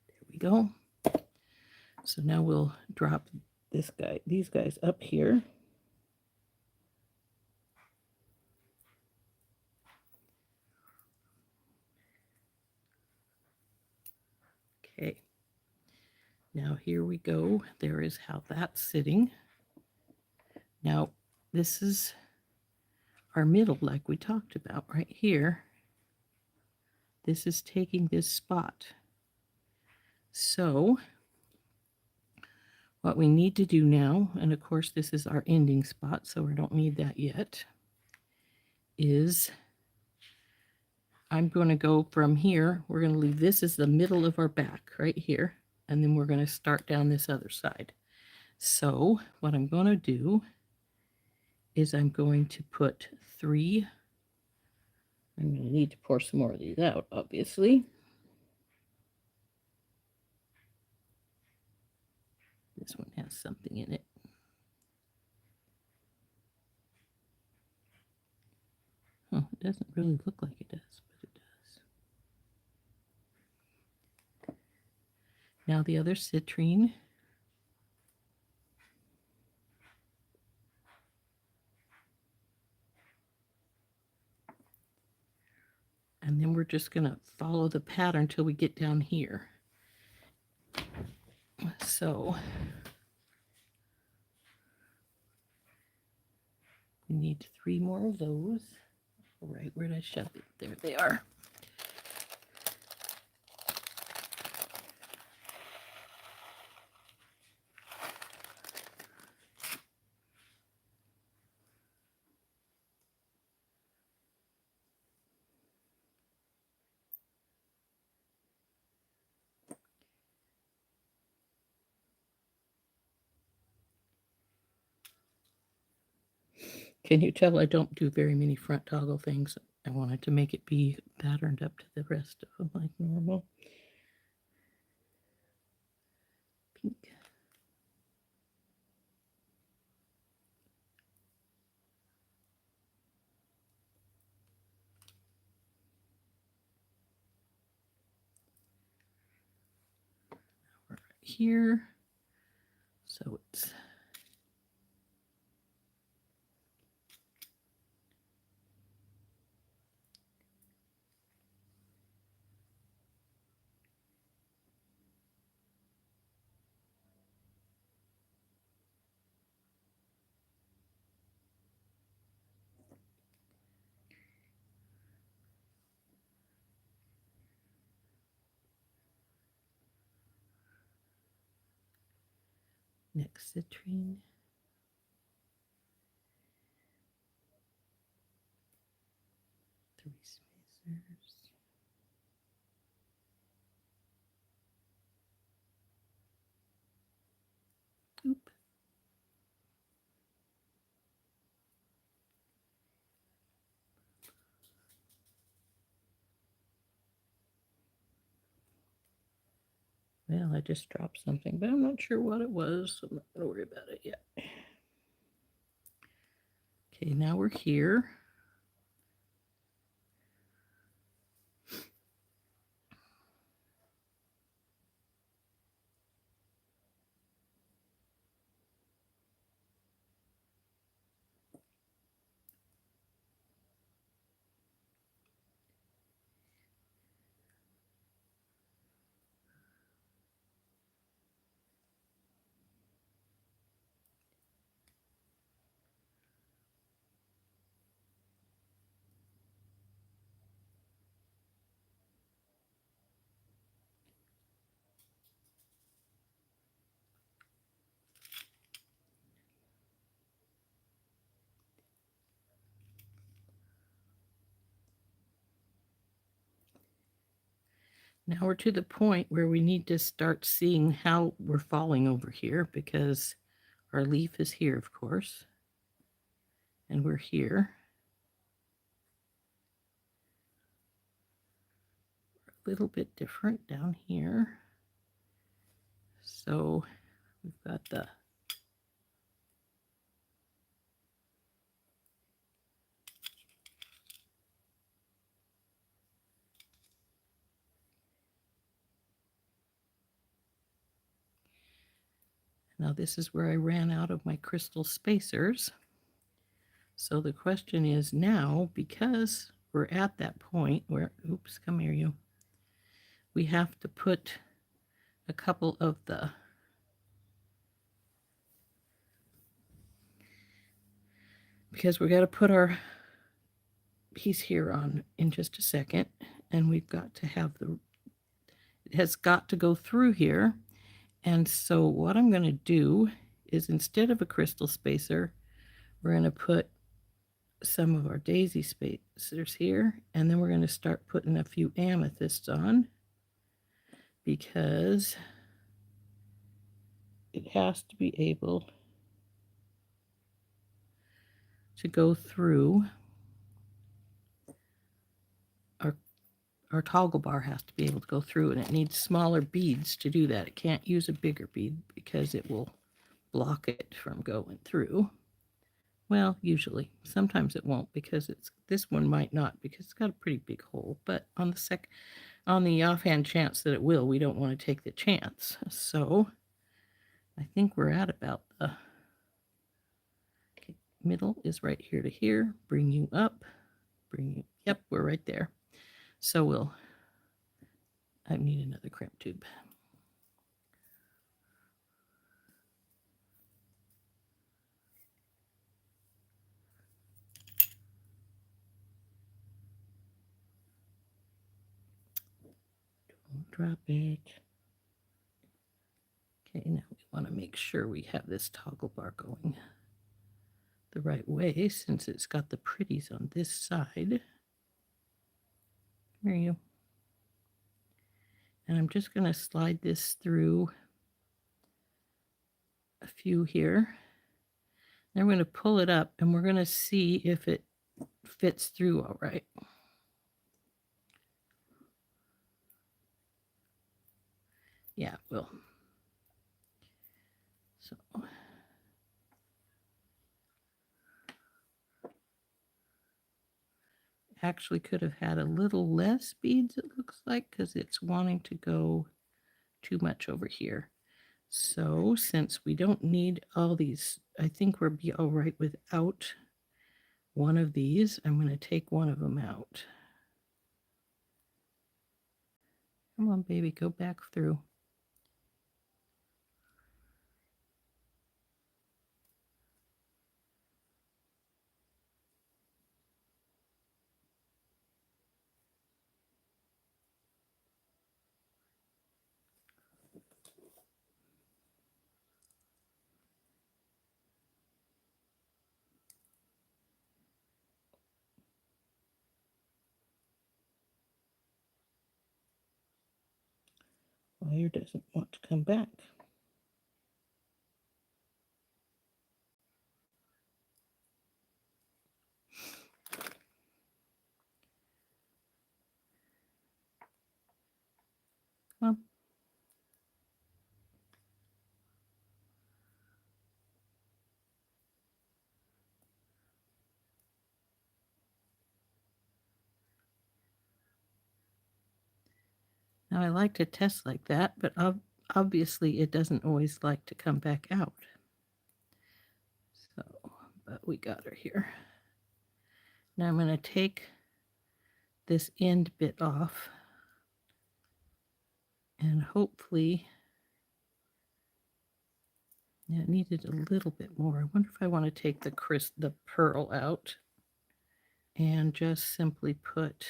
There we go. So now we'll drop these guys up here. Okay. Now here we go. There is how that's sitting. Now this is our middle, like we talked about right here. This is taking this spot. So what we need to do now, and of course this is our ending spot, so we don't need that yet, is I'm going to go from here. We're going to leave this as the middle of our back right here, and then we're going to start down this other side. So what I'm going to do is I'm going to put 3. I'm going to need to pour some more of these out, obviously. This one has something in it. Oh, it doesn't really look like it does, but it does. Now the other citrine. And then we're just going to follow the pattern till we get down here. So we need 3 more of those. All right, where did I shove it? There they are. Can you tell I don't do very many front toggle things? I wanted to make it be patterned up to the rest of them like normal. Pink. Now we're right here. So it's next citrine. Three spacers. Oop. Well, I just dropped something, but I'm not sure what it was, so I'm not going to worry about it yet. Okay, now we're here. Now we're to the point where we need to start seeing how we're falling over here, because our leaf is here, of course, and we're here. little bit different down here. So we've got the now this is where I ran out of my crystal spacers. So the question is now, because we're at that point where, oops, come here you, we have to put a couple of the because we're going to put our piece here on in just a second, and we've got to have it has got to go through here. And so what I'm going to do is, instead of a crystal spacer, we're going to put some of our daisy spacers here, and then we're going to start putting a few amethysts on, because it has to be able to go through. Our toggle bar has to be able to go through, and it needs smaller beads to do that. It can't use a bigger bead because it will block it from going through. Well, usually. Sometimes it won't, because this one might not, because it's got a pretty big hole. But on the offhand chance that it will, we don't want to take the chance. So I think we're at about the middle is right here to here. Bring you up. Yep, we're right there. So I need another crimp tube. Don't drop it. Okay, now we want to make sure we have this toggle bar going the right way, since it's got the pretties on this side. There you go. And I'm just going to slide this through a few here. Then we're going to pull it up, and we're going to see if it fits through all right. Yeah, it will. So actually could have had a little less beads, it looks like, because it's wanting to go too much over here. So since we don't need all these, I think we'll be all right without one of these. I'm going to take one of them out. Come on, baby, go back through. Wire doesn't want to come back. Come on. Now I like to test like that, but obviously it doesn't always like to come back out. So, but we got her here. Now I'm going to take this end bit off, and hopefully, yeah, it needed a little bit more. I wonder if I want to take the pearl out and just simply put,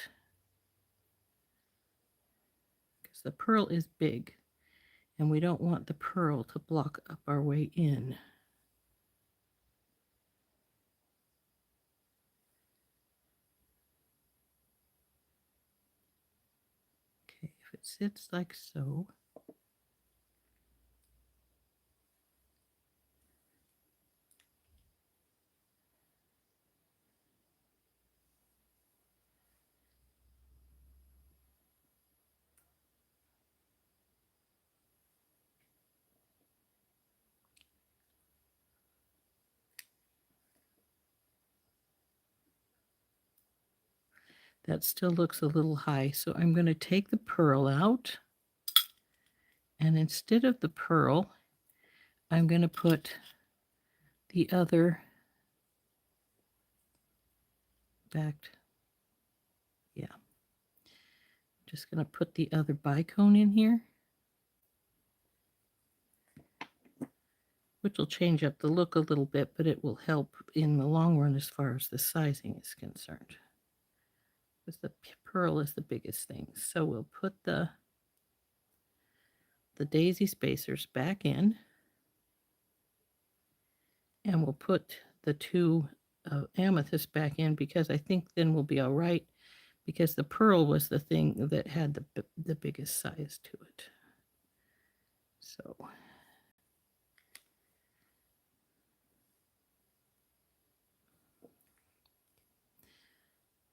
because the pearl is big and we don't want the pearl to block up our way in. Okay, if it sits like so, That still looks a little high, so I'm going to take the pearl out, and instead of the pearl, I'm going to put the other backed. Yeah. Just going to put the other bicone in here, which will change up the look a little bit, but it will help in the long run as far as the sizing is concerned. Because the pearl is the biggest thing. So we'll put the daisy spacers back in, and we'll put the two amethysts back in, because I think then we'll be all right, because the pearl was the thing that had the biggest size to it. So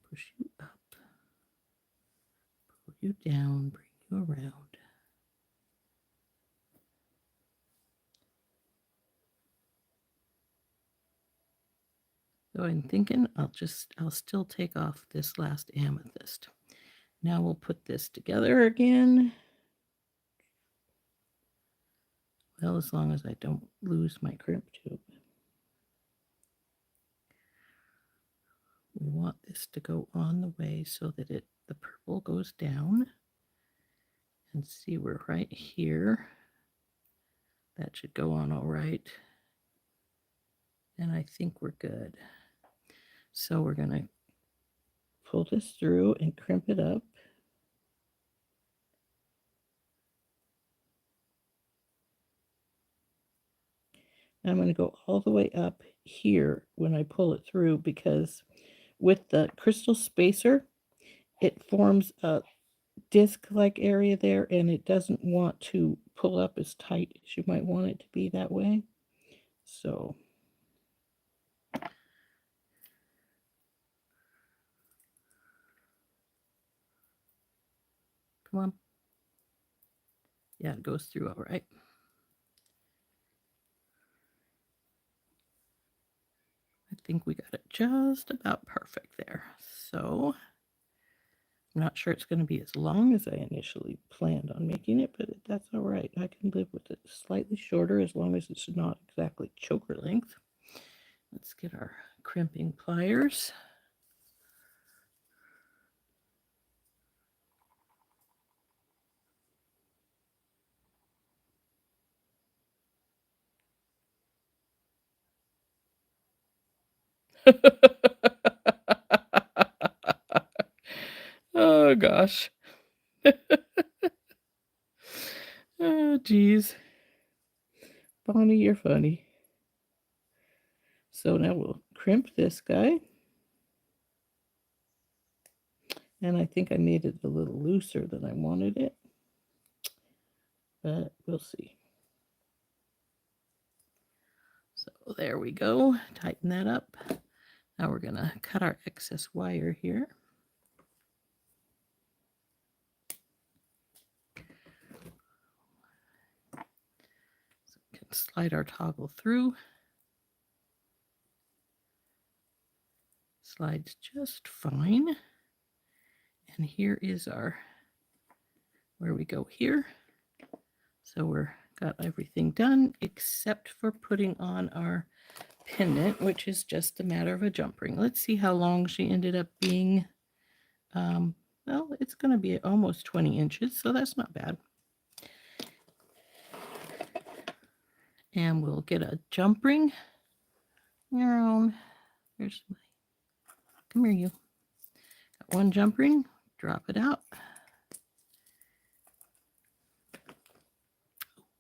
push you up, pull you down, bring you around. So I'm thinking I'll still take off this last amethyst. Now we'll put this together again. Well, as long as I don't lose my crimp tube. We want this to go on the way so that the purple goes down. And see, we're right here. That should go on all right. And I think we're good. So we're going to pull this through and crimp it up. And I'm going to go all the way up here when I pull it through, because with the crystal spacer, it forms a disc-like area there, and it doesn't want to pull up as tight as you might want it to be that way. So come on. Yeah, it goes through all right. I think we got it just about perfect there. So I'm not sure it's going to be as long as I initially planned on making it, but that's all right. I can live with it slightly shorter as long as it's not exactly choker length. Let's get our crimping pliers. Oh gosh. Oh geez. Bonnie, you're funny. So now we'll crimp this guy. And I think I made it a little looser than I wanted it, but we'll see. So there we go. Tighten that up. Now we're going to cut our excess wire here. So we can slide our toggle through. Slides just fine. And here is where we go here. So we're got everything done except for putting on our pendant, which is just a matter of a jump ring. Let's see how long she ended up being. Well, it's going to be almost 20 inches, so that's not bad. And we'll get a jump ring. Come here, you. Got one jump ring, drop it out.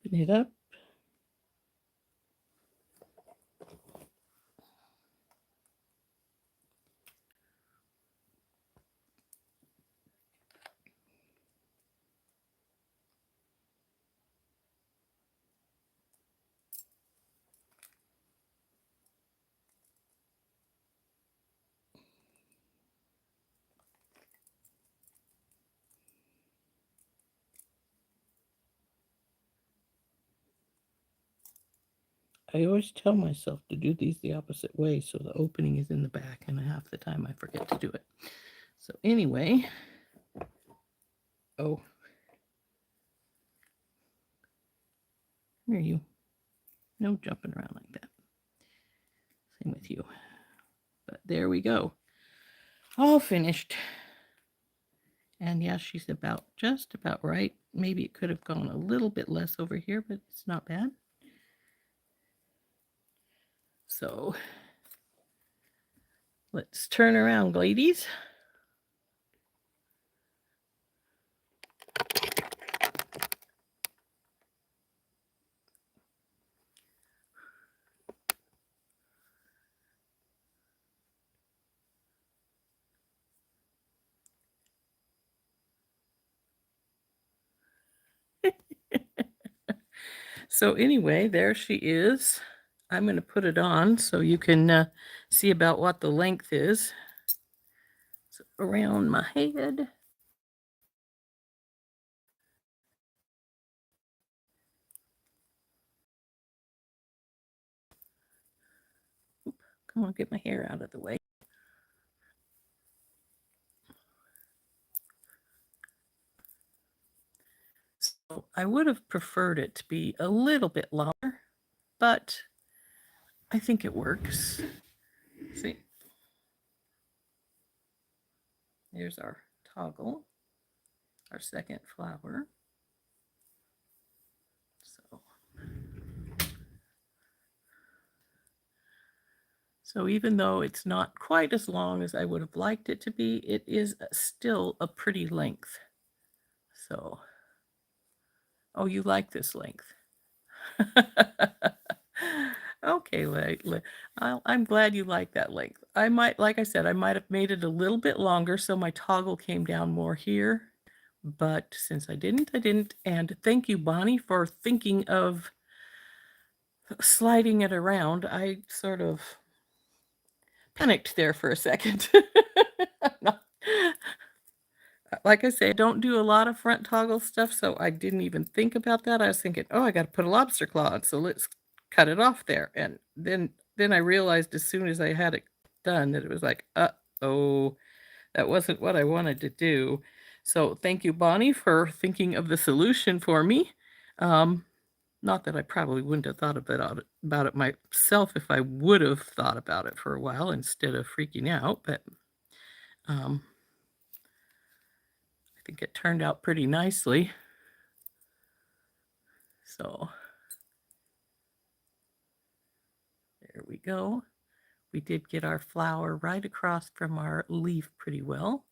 Open it up. I always tell myself to do these the opposite way so the opening is in the back, and half the time I forget to do it. So anyway, oh, here you. No jumping around like that. Same with you. But there we go. All finished. And yeah, she's just about right. Maybe it could have gone a little bit less over here, but it's not bad. So let's turn around, ladies. So anyway, there she is. I'm going to put it on so you can see about what the length is. So around my head. Come on, get my hair out of the way. So I would have preferred it to be a little bit longer, but I think it works. See, there's our toggle, our second flower. So even though it's not quite as long as I would have liked it to be, it is still a pretty length. So, oh, you like this length. Okay, I'm glad you like that length. I might, like I said, I might have made it a little bit longer so my toggle came down more here. But since I didn't, I didn't. And thank you, Bonnie, for thinking of sliding it around. I sort of panicked there for a second. Like I say, I don't do a lot of front toggle stuff, so I didn't even think about that. I was thinking, oh, I got to put a lobster claw on, so let's cut it off there. And then I realized as soon as I had it done that it was like, uh-oh, that wasn't what I wanted to do. So thank you, Bonnie, for thinking of the solution for me. Not that I probably wouldn't have thought about it myself if I would have thought about it for a while instead of freaking out, but I think it turned out pretty nicely. So there we go. We did get our flower right across from our leaf pretty well.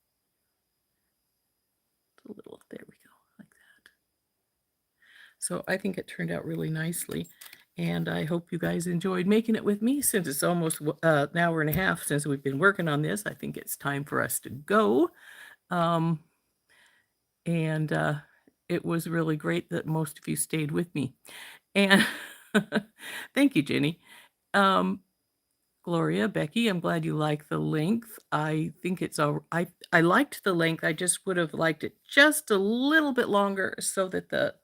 A little, there we go, like that. So I think it turned out really nicely. And I hope you guys enjoyed making it with me. Since it's almost an hour and a half since we've been working on this, I think it's time for us to go. It was really great that most of you stayed with me. And thank you, Jenny. Gloria, Becky, I'm glad you like the length. I think it's I liked the length. I just would have liked it just a little bit longer so that the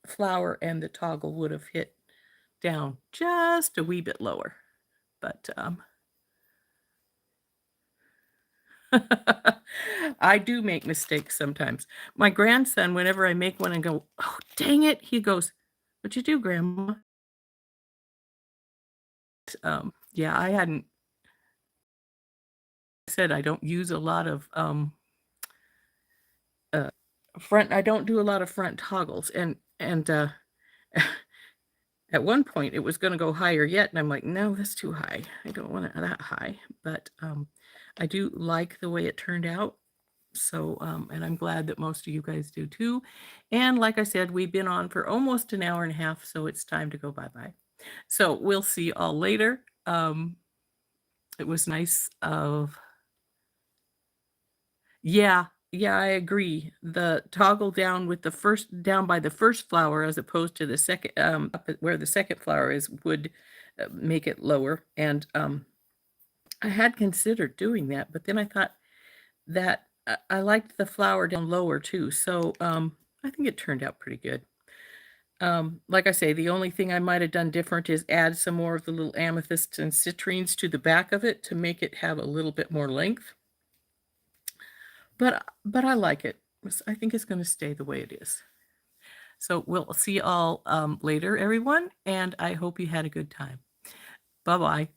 flower and the toggle would have hit down just a wee bit lower. But I do make mistakes sometimes. My grandson, whenever I make one and go, oh, dang it, he goes, what'd you do, Grandma? Yeah, I hadn't said I don't use a lot of I don't do a lot of front toggles, and at one point it was going to go higher yet, and I'm like, no, that's too high. I don't want it that high. But I do like the way it turned out. So and I'm glad that most of you guys do too. And like I said, we've been on for almost an hour and a half, so it's time to go bye-bye. So we'll see you all later. It was nice of yeah, I agree. The toggle down with down by the first flower as opposed to the second, up at where the second flower is would make it lower. And I had considered doing that, but then I thought that I liked the flower down lower too. So I think it turned out pretty good. Like I say, the only thing I might have done different is add some more of the little amethysts and citrines to the back of it to make it have a little bit more length. but I like it. I think it's going to stay the way it is. So we'll see you all later, everyone, and I hope you had a good time. Bye bye.